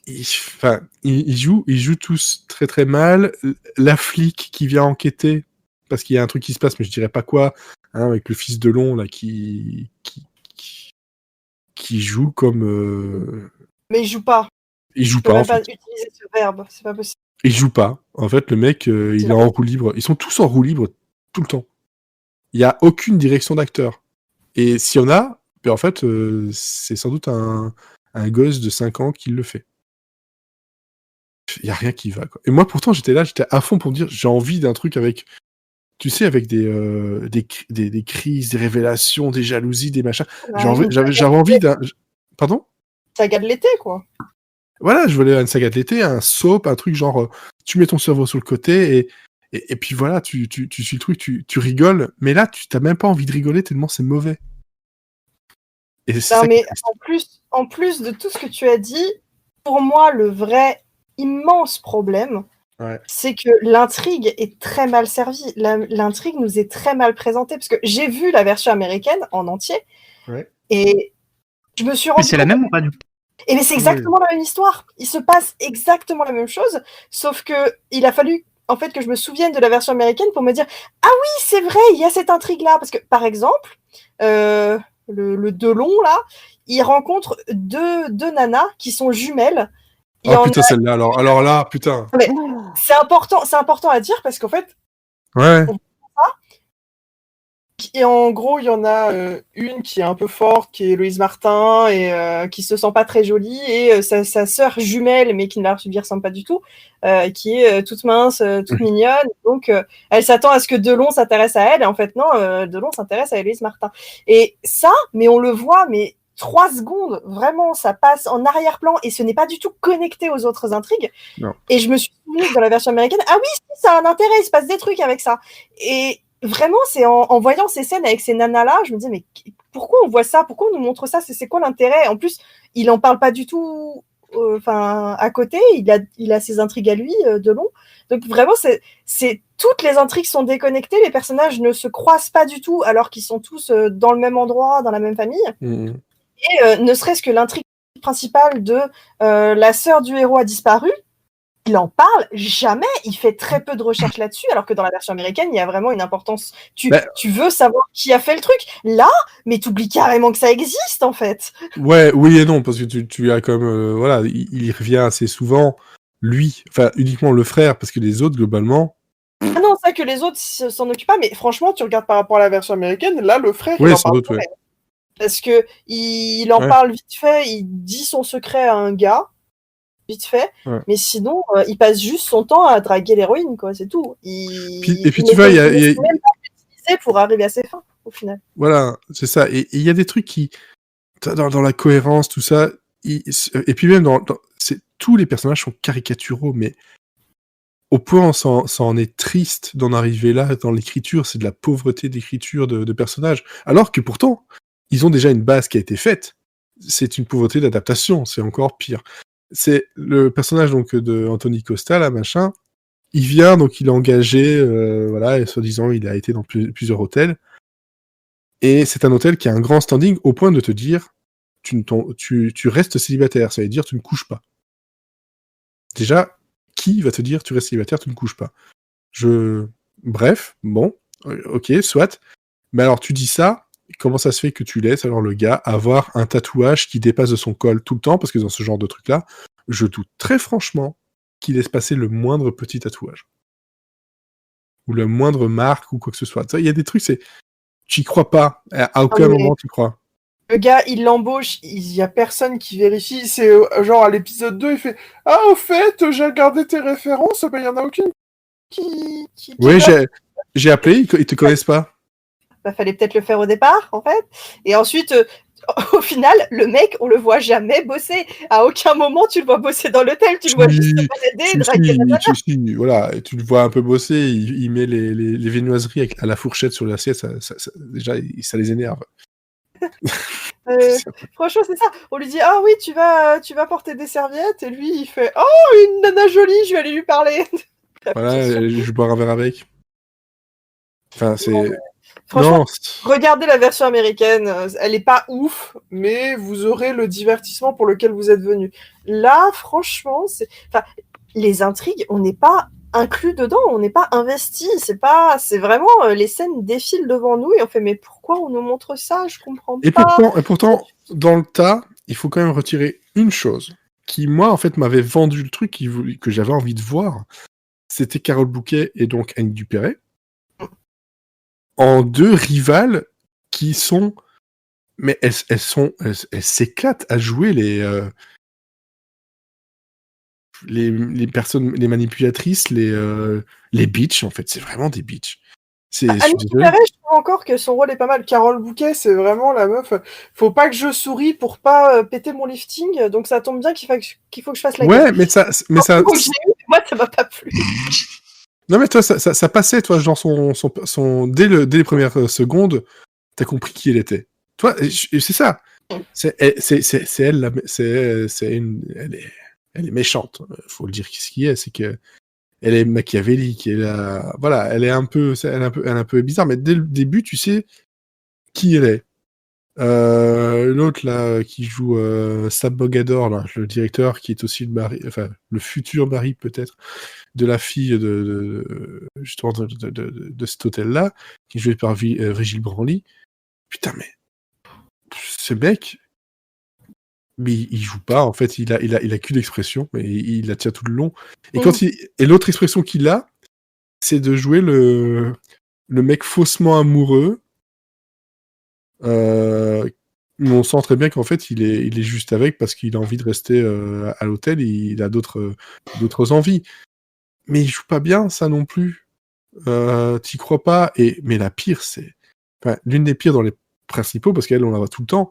Ils jouent tous très très mal. La flic qui vient enquêter, parce qu'il y a un truc qui se passe, mais je dirais pas quoi, hein, avec le fils de Long là qui joue comme. Mais il joue pas. Il joue pas. Je peux même pas utiliser ce verbe, c'est pas possible. Il joue pas. En fait, le mec, il est en roue libre. Ils sont tous en roue libre tout le temps. Il y a aucune direction d'acteur. Et s'il y en a, ben en fait, c'est sans doute un gosse de 5 ans qui le fait. Il y a rien qui va, quoi. Et moi, pourtant, j'étais à fond pour me dire, j'ai envie d'un truc avec, tu sais, avec des crises, des révélations, des jalousies, des machins. J'avais envie d'un... Pardon ? Saga de l'été, quoi. Voilà, je voulais une saga de l'été, un soap, un truc genre, tu mets ton cerveau sur le côté et puis voilà, tu suis le truc, tu rigoles, mais là, tu t'as même pas envie de rigoler tellement c'est mauvais. Et non, mais en plus de tout ce que tu as dit, pour moi, le vrai immense problème, c'est que l'intrigue est très mal servie. L'intrigue nous est très mal présentée, parce que j'ai vu la version américaine en entier, et je me suis rendu compte... Mais c'est la même ou pas du coup? Et mais c'est exactement la même histoire. Il se passe exactement la même chose, sauf que il a fallu en fait que je me souvienne de la version américaine pour me dire ah oui c'est vrai il y a cette intrigue là parce que par exemple le Delon là il rencontre deux nanas qui sont jumelles. Putain celle-là alors là putain. Mais c'est important à dire parce qu'en fait et en gros, il y en a une qui est un peu forte, qui est Louise Martin, et qui se sent pas très jolie, et sa sœur jumelle, mais qui ne lui ressemble pas du tout, qui est toute mince, toute mignonne. Donc, elle s'attend à ce que Delon s'intéresse à elle, et en fait, non, Delon s'intéresse à Louise Martin. Et ça, mais on le voit, mais 3 secondes, vraiment, ça passe en arrière-plan, et ce n'est pas du tout connecté aux autres intrigues. Non. Et je me suis souvenu dans la version américaine, ah oui, ça a un intérêt, il se passe des trucs avec ça. Et vraiment, c'est en voyant ces scènes avec ces nanas-là, je me disais, mais pourquoi on voit ça? Pourquoi on nous montre ça? C'est quoi l'intérêt? En plus, il en parle pas du tout à côté, il a ses intrigues à lui, Delon. Donc vraiment, c'est toutes les intrigues sont déconnectées, les personnages ne se croisent pas du tout, alors qu'ils sont tous dans le même endroit, dans la même famille. Et ne serait-ce que l'intrigue principale de la sœur du héros a disparu, il en parle jamais, il fait très peu de recherches là-dessus, alors que dans la version américaine, il y a vraiment une importance. Tu veux savoir qui a fait le truc. Là, mais t'oublies carrément que ça existe, en fait. Ouais, oui et non, parce que tu as comme... voilà, il revient assez souvent, lui, enfin, uniquement le frère, parce que les autres, globalement... Ah non, ça que les autres s'en occupent pas, mais franchement, tu regardes par rapport à la version américaine, là, le frère, il en parle pas. Parce que il en parle vite fait, il dit son secret à un gars, vite fait, mais sinon il passe juste son temps à draguer l'héroïne, quoi, c'est tout. Et puis tu vois, il y a même pas utilisé pour arriver à ses fins au final. Voilà, c'est ça. Et il y a des trucs qui dans la cohérence, tout ça, et puis même tous les personnages sont caricaturaux, mais au point ça en est triste d'en arriver là dans l'écriture, c'est de la pauvreté d'écriture de personnages, alors que pourtant ils ont déjà une base qui a été faite. C'est une pauvreté d'adaptation, c'est encore pire. C'est le personnage donc de Anthony Costa, là, machin. Il vient, donc il est engagé, voilà, et soi-disant il a été dans plusieurs hôtels. Et c'est un hôtel qui a un grand standing au point de te dire tu restes célibataire, ça veut dire tu ne couches pas. Déjà, qui va te dire tu restes célibataire, tu ne couches pas? Bref, bon, ok, soit. Mais alors tu dis ça, comment ça se fait que tu laisses alors le gars avoir un tatouage qui dépasse de son col tout le temps? Parce que dans ce genre de truc-là, je doute très franchement qu'il laisse passer le moindre petit tatouage. Ou le moindre marque ou quoi que ce soit. Il y a des trucs, tu y crois pas. À aucun moment tu crois. le gars, il l'embauche, il y a personne qui vérifie. C'est genre à l'épisode 2, il fait « Ah, au fait, j'ai regardé tes références, il y en a aucune qui Oui, j'ai appelé, ils te connaissent pas. » Bah, fallait peut-être le faire au départ, en fait. Et ensuite, au final, le mec, on le voit jamais bosser. À aucun moment, tu le vois bosser dans l'hôtel. Tu le vois juste se balader, draguer la nana. Voilà, et tu le vois un peu bosser. Il met les viennoiseries à la fourchette sur l'assiette. Déjà, ça les énerve. Franchement, c'est ça. On lui dit ah oui, tu vas porter des serviettes. Et lui, il fait oh, une nana jolie, je vais aller lui parler. Voilà, je boire un verre avec. Enfin, c'est... Franchement, non. Regardez la version américaine, elle est pas ouf, mais vous aurez le divertissement pour lequel vous êtes venu. Là, franchement, les intrigues, on n'est pas inclus dedans, on n'est pas investi. C'est vraiment les scènes défilent devant nous et on fait mais pourquoi on nous montre ça? Je comprends pas. Et pourtant, dans le tas, il faut quand même retirer une chose qui, moi, en fait, m'avait vendu le truc que j'avais envie de voir. C'était Carole Bouquet et donc Annie Dupéret. En deux rivales qui sont... Mais elles s'éclatent à jouer les personnes, les manipulatrices, les bitches, en fait. C'est vraiment des bitches. Annie Dupéret, je trouve encore que son rôle est pas mal. Carole Bouquet, c'est vraiment la meuf. Faut pas que je souris pour pas péter mon lifting, donc ça tombe bien qu'il faut que je fasse la gueule. Ouais, mais ça... Moi, ça m'a pas plu. Non mais toi, ça passait, toi, genre dès les premières secondes, t'as compris qui elle était. Toi, c'est ça. C'est elle, elle est méchante. Faut le dire ce qui est, c'est que elle est machiavélique. Voilà, elle est un peu bizarre, mais dès le début, tu sais qui elle est. L'autre là qui joue Sam Bogador, là, le directeur, qui est aussi le futur mari peut-être de la fille justement de cet hôtel-là, qui est joué par Virgile Branly. Putain, mais ce mec, mais il joue pas, en fait, il a qu'une expression, mais il la tient tout le long. Et l'autre expression qu'il a, c'est de jouer le mec faussement amoureux. On sent très bien qu'en fait, il est juste avec parce qu'il a envie de rester à l'hôtel, il a d'autres envies. Mais il joue pas bien, ça non plus. T'y crois pas. Mais la pire, c'est... Enfin, l'une des pires dans les principaux, parce qu'elle, on la voit tout le temps.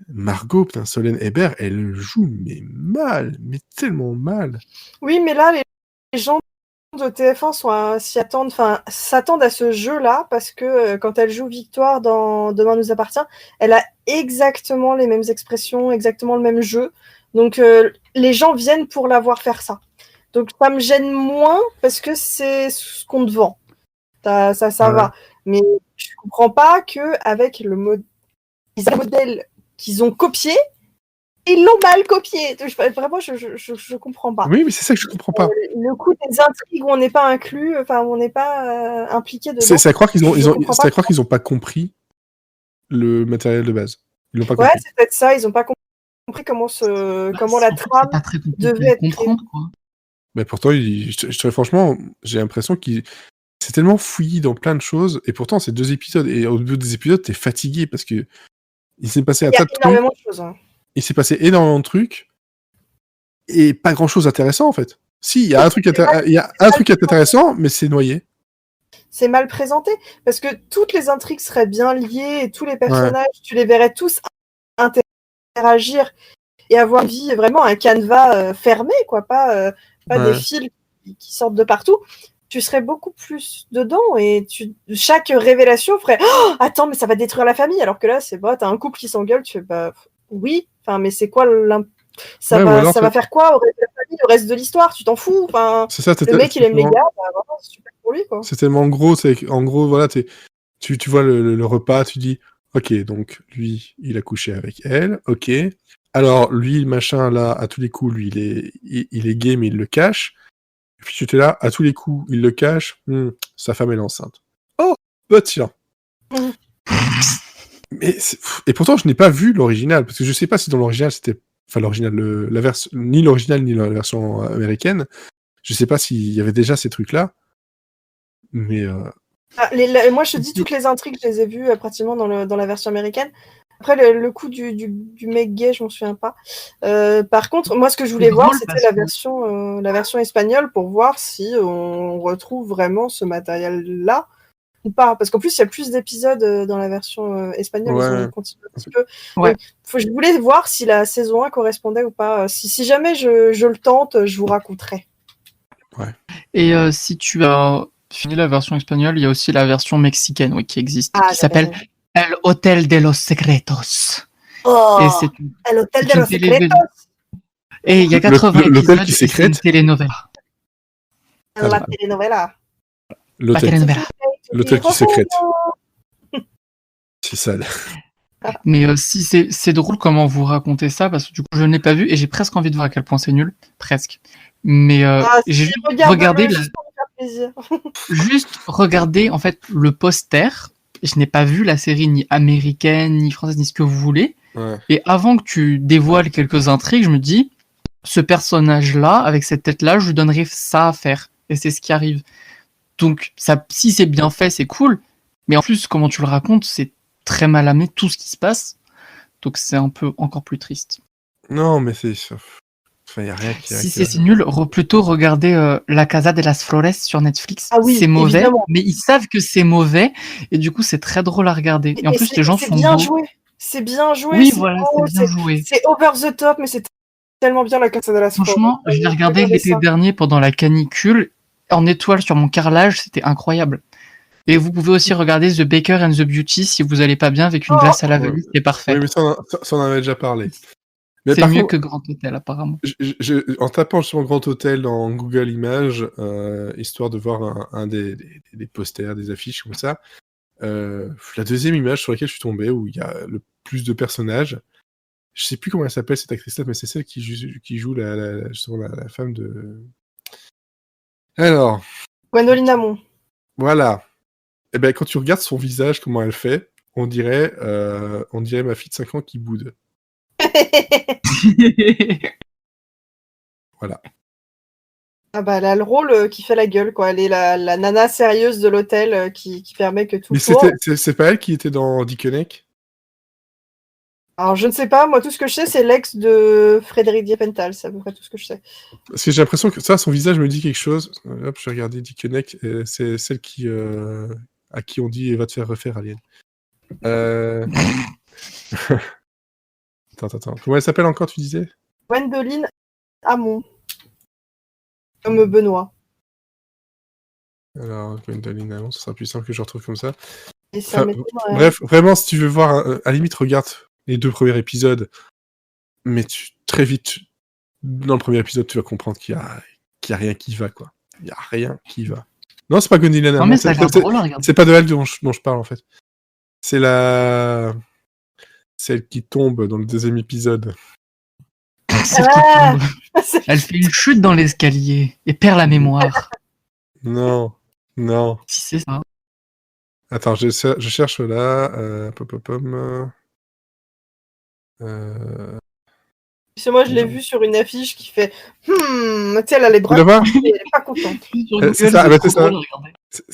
Margot, putain, Solène Hébert, elle joue, mais mal, mais tellement mal. Oui, mais là, les gens de TF1 s'attendent à ce jeu-là, parce que quand elle joue Victoire dans Demain nous appartient, elle a exactement les mêmes expressions, exactement le même jeu. Donc, les gens viennent pour la voir faire ça. Donc ça me gêne moins parce que c'est ce qu'on te vend. Ça va. Mais je comprends pas qu'avec le modèle qu'ils ont copié, ils l'ont mal copié. Vraiment, je comprends pas. Oui, mais c'est ça que je comprends pas. Le coup des intrigues où on n'est pas inclus, enfin où on n'est pas impliqué dedans. C'est à croire qu'ils ont pas compris le matériel de base. Ils l'ont pas compris. Ouais, c'est peut-être ça. Ils ont pas compris comment la trame devait être comprendre, quoi. Mais pourtant, franchement, j'ai l'impression qu'il c'est tellement fouillis dans plein de choses, et pourtant c'est 2 épisodes, et au bout des épisodes, t'es fatigué parce que il s'est passé un tas de trucs. De choses, hein. Il s'est passé énormément de trucs et pas grand chose d'intéressant en fait. Si, il y a un truc intéressant, mais c'est noyé. C'est mal présenté parce que toutes les intrigues seraient bien liées et tous les personnages, tu les verrais tous interagir et avoir une vie, vraiment un canevas fermé, quoi, pas des fils qui sortent de partout. Tu serais beaucoup plus dedans et chaque révélation ferait oh, attends, mais ça va détruire la famille. Alors que là, c'est t'as un couple qui s'engueule, tu fais bah oui, enfin, mais c'est quoi ça va faire quoi au reste de la famille, au reste de l'histoire? Tu t'en fous? Enfin, le mec, il aime les gars, vraiment, c'est super pour lui, quoi. C'est tellement gros, en gros, voilà, tu vois le repas, tu dis ok, donc lui, il a couché avec elle, ok. Alors lui, machin là, à tous les coups, lui, il est gay, mais il le cache. Et puis tu étais là, à tous les coups, il le cache, sa femme est enceinte. Oh, bah tiens. Et pourtant, je n'ai pas vu l'original, parce que je sais pas si dans l'original c'était... Enfin, l'original, ni l'original ni la version américaine. Je sais pas s'il y avait déjà ces trucs-là. Mais... moi, je te dis, toutes les intrigues, je les ai vues pratiquement dans la version américaine. Après, le coup du mec gay, je m'en souviens pas. Par contre, moi, ce que je voulais voir, c'était la version espagnole pour voir si on retrouve vraiment ce matériel-là ou pas. Parce qu'en plus, il y a plus d'épisodes dans la version espagnole. Ouais. Ils ont continué un petit peu. Ouais. Donc, je voulais voir si la saison 1 correspondait ou pas. Si jamais je le tente, je vous raconterai. Ouais. Et si tu as fini la version espagnole, il y a aussi la version mexicaine qui existe, qui s'appelle El Hotel de los Secretos. Oh, et c'est El Hotel de los Secretos. Et il y a 80 épisodes. L'hôtel qui sécrète. C'est une telenovela. La telenovela. L'hôtel qui sécrète. C'est sale. Mais si c'est drôle comment vous racontez ça, parce que du coup je ne l'ai pas vu et j'ai presque envie de voir à quel point c'est nul, presque. Mais j'ai juste regardé juste regarder en fait le poster. Je n'ai pas vu la série ni américaine, ni française, ni ce que vous voulez. Ouais. Et avant que tu dévoiles quelques intrigues, je me dis, ce personnage-là, avec cette tête-là, je lui donnerai ça à faire. Et c'est ce qui arrive. Donc, ça, si c'est bien fait, c'est cool. Mais en plus, comment tu le racontes, c'est très mal amené tout ce qui se passe. Donc, c'est un peu encore plus triste. Non, mais c'est... Enfin, y a rien qui... Si c'est nul, plutôt regarder La Casa de las Flores sur Netflix. Ah oui, c'est mauvais, évidemment. Mais ils savent que c'est mauvais. Et du coup, c'est très drôle à regarder. Et en plus, les gens sont bien beaux. joué. C'est bien joué. Oui, voilà, c'est bien joué. C'est over the top, mais c'est tellement bien La Casa de las Flores. Franchement, je l'ai regardé l'été dernier pendant la canicule. En étoile sur mon carrelage, c'était incroyable. Et vous pouvez aussi regarder The Baker and the Beauty si vous allez pas bien avec une glace à la vanille, c'est parfait. Oui, mais ça on en avait déjà parlé. Mais c'est mieux que Grand Hôtel, apparemment. En tapant sur Grand Hôtel dans Google Images, histoire de voir un des posters, des affiches comme ça, la deuxième image sur laquelle je suis tombé, où il y a le plus de personnages, je sais plus comment elle s'appelle cette actrice-là, mais c'est celle qui joue la femme de... Alors... Gwendoline Amon. Voilà. Et ben quand tu regardes son visage, comment elle fait, on dirait ma fille de 5 ans qui boude. Voilà. Ah bah elle a le rôle qui fait la gueule, quoi. Elle est la nana sérieuse de l'hôtel qui permet que tout tourne. Mais c'est pas elle qui était dans Dickeneck? Alors je ne sais pas, moi tout ce que je sais c'est l'ex de Frédéric Diepenthal, c'est à peu près tout ce que je sais. Parce que j'ai l'impression que ça, son visage me dit quelque chose. Hop, je vais regarder Dickeneck, c'est celle à qui on dit va te faire refaire Alien. Attends. Comment elle s'appelle encore, tu disais? Gwendoline Amon. Comme Benoît. Alors, Gwendoline Amon, ce sera plus simple que je retrouve comme ça. Bref, vraiment, si tu veux voir, à la limite, regarde les 2 premiers épisodes, mais très vite, dans le premier épisode, tu vas comprendre qu'il y a rien qui va, quoi. Il y a rien qui va. Non, c'est pas Gwendoline Amon. Non, mais ça a l'air drôle à regarder. C'est pas de elle dont je parle, en fait. C'est celle qui tombe dans le 2e épisode. Elle fait une chute dans l'escalier et perd la mémoire. Non. Si c'est ça. Attends, je cherche là. C'est moi, je l'ai vu sur une affiche qui fait tu sais, elle a les bras elle est pas contente. C'est ça,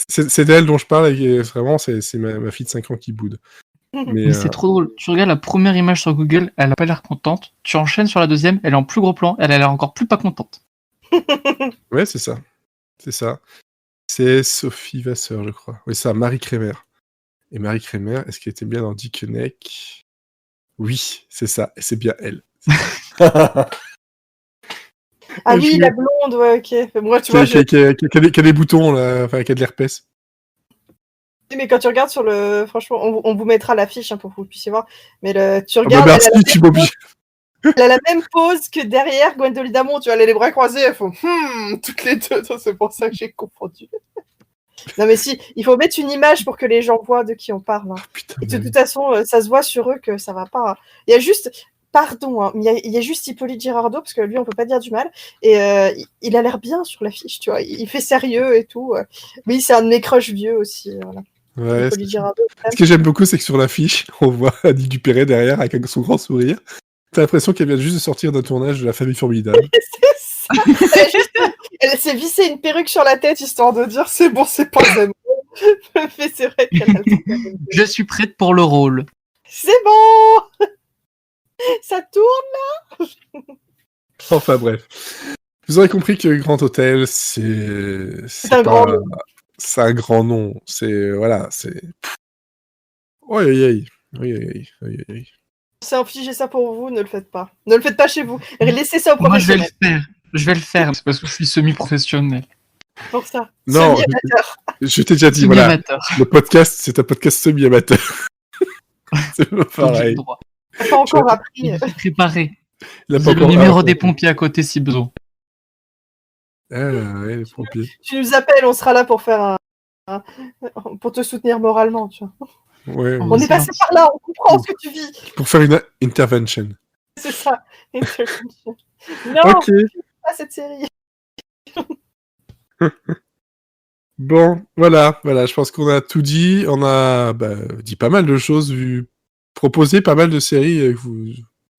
c'est d'elle dont je parle et vraiment, c'est ma fille de 5 ans qui boude. Mais c'est trop drôle. Tu regardes la première image sur Google, elle a pas l'air contente. Tu enchaînes sur la deuxième, elle est en plus gros plan, elle a l'air encore plus pas contente. Ouais, c'est ça. C'est Sophie Vasseur, je crois. Oui, ça, Marie Kremer. Et Marie Kremer, est-ce qu'elle était bien dans Dickeneck? Oui, c'est ça. Et c'est bien elle. Ah oui, la blonde, ouais, ok. Moi, tu vois, qui a des boutons, là, enfin, qui a de l'herpès. Mais quand tu regardes sur le... Franchement, on vous mettra l'affiche pour que vous puissiez voir. Mais tu regardes... merci, tu m'obliges. Elle a la même pose que derrière Gwendoline Amon. Tu vois, elle a les bras croisés, elles font toutes les deux. C'est pour ça que j'ai confondu. Non mais si, il faut mettre une image pour que les gens voient de qui on parle. Hein. Putain, et de toute façon, ça se voit sur eux que ça va pas. Il y a juste... Pardon, hein, mais il y a juste Hippolyte Girardot, parce que lui, on peut pas dire du mal. Et il a l'air bien sur l'affiche, tu vois. Il fait sérieux et tout. Oui, c'est un de mes crushs vieux aussi. Voilà. Ouais, ce que j'aime beaucoup, c'est que sur l'affiche, on voit Annie Dupéret derrière avec son grand sourire. T'as l'impression qu'elle vient juste de sortir d'un tournage de La Famille Formidable. C'est ça. Elle s'est vissé une perruque sur la tête, histoire de dire c'est bon, c'est pas Zemmour. Mais c'est vrai qu'elle a... Je suis prête pour le rôle. C'est bon. Ça tourne là. Enfin bref. Vous aurez compris que Grand Hôtel, c'est un grand nom. C'est un grand nom. C'est voilà, c'est. Oui. C'est infligé ça pour vous, ne le faites pas. Ne le faites pas chez vous. Laissez ça au professionnel. Moi, je vais le faire, c'est parce que je suis semi-professionnel. Pour ça. Non, je t'ai déjà dit, voilà. Le podcast, c'est un podcast semi-amateur. C'est pas pareil. Il n'a pas encore appris. Préparé. J'ai le numéro des pompiers à côté si besoin. Ouais, les pompiers. Tu nous appelles, on sera là pour faire pour te soutenir moralement, tu vois. Ouais, on est passé par là, on comprend ce que tu vis. Pour faire une intervention. C'est ça, intervention. Non, pas cette série. Bon, voilà, je pense qu'on a tout dit. On a dit pas mal de choses, proposé pas mal de séries que vous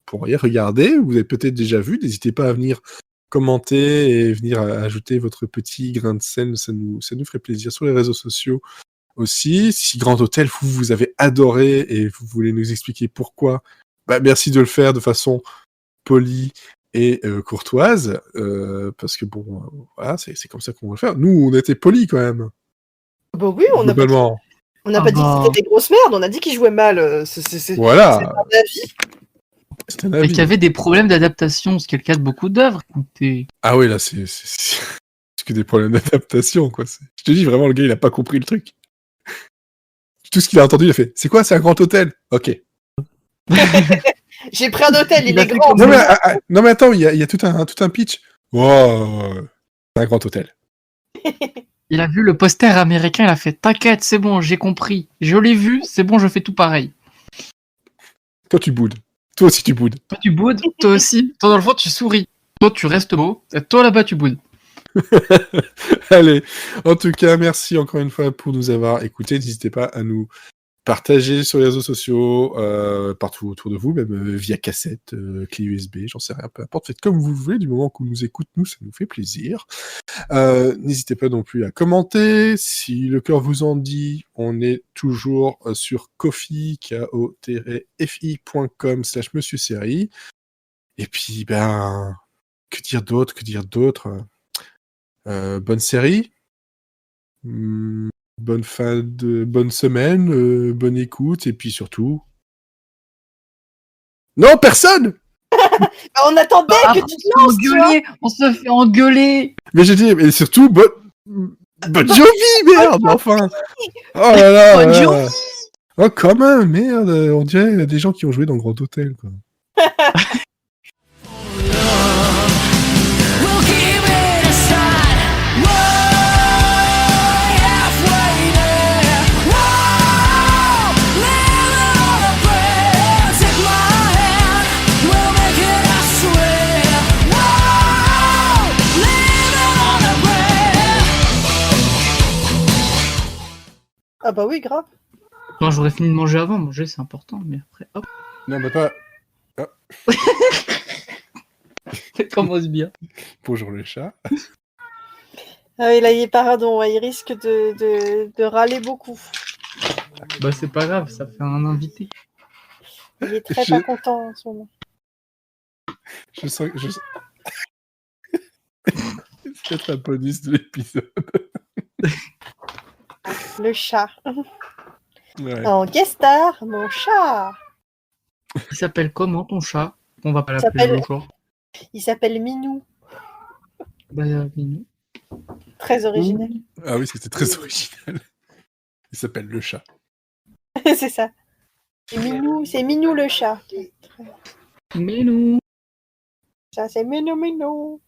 pourriez regarder. Vous avez peut-être déjà vu. N'hésitez pas à venir commenter et venir ajouter votre petit grain de sel. Ça nous ferait plaisir sur les réseaux sociaux aussi. Si Grand Hôtel, vous avez adoré et vous voulez nous expliquer pourquoi, merci de le faire de façon polie et courtoise, parce que bon, voilà, c'est comme ça qu'on va le faire. Nous, on était polis quand même. Bah oui, on n'a pas dit que c'était des grosses merdes, on a dit qu'ils jouaient mal. Voilà. C'est un avis. C'est un avis. Et qu'il y avait des problèmes d'adaptation, ce qui est le cas de beaucoup d'œuvres. Ah oui, là, c'est que des problèmes d'adaptation, quoi. Je te dis, vraiment, le gars, il a pas compris le truc. Tout ce qu'il a entendu, il a fait, c'est quoi, c'est un grand hôtel? Ok. J'ai pris un hôtel, il est grand. Non mais attends, il y a tout un pitch. Oh, c'est un grand hôtel. Il a vu le poster américain, il a fait t'inquiète, c'est bon, j'ai compris. Je l'ai vu, c'est bon, je fais tout pareil. Toi tu boudes. Toi aussi tu boudes. Toi tu boudes, toi aussi. Toi dans le fond tu souris. Toi tu restes beau. Et toi là-bas tu boudes. Allez, en tout cas, merci encore une fois pour nous avoir écoutés. N'hésitez pas à nous partager sur les réseaux sociaux, partout autour de vous, même via cassette, clé USB, j'en sais rien, peu importe. Faites comme vous voulez, du moment qu'on nous écoute, nous, ça nous fait plaisir. N'hésitez pas non plus à commenter. Si le cœur vous en dit, on est toujours sur Ko-fi, ko-fi.com/Monsieur Série. Et puis, que dire d'autre bonne série. Bonne semaine, bonne écoute, et puis surtout... Non, personne. On attendait que tu te lances, on se fait engueuler. Mais j'ai dit, mais surtout, bonne Jovi, merde, enfin. Oh là là. Bonne Jovi. Oh, quand même, merde, on dirait des gens qui ont joué dans Grand Hôtel, quoi. Ah bah oui, grave. Moi, j'aurais fini de manger avant. Manger, c'est important, mais après, hop. Non, mais pas... Oh. Ça commence bien. Bonjour le chat. Ah oui, là, pardon, il risque de râler beaucoup. Bah, c'est pas grave, ça fait un invité. Il est très pas content en ce moment. Je sens que... C'est peut-être un bonus de l'épisode. Le chat. Ouais. En guest star, mon chat. Il s'appelle comment ton chat? On va pas l'appeler le jour. Il s'appelle Minou. Minou. Très original. Ah oui, c'était très original. Il s'appelle le chat. C'est ça. C'est Minou le chat. Minou. Ça, c'est Minou.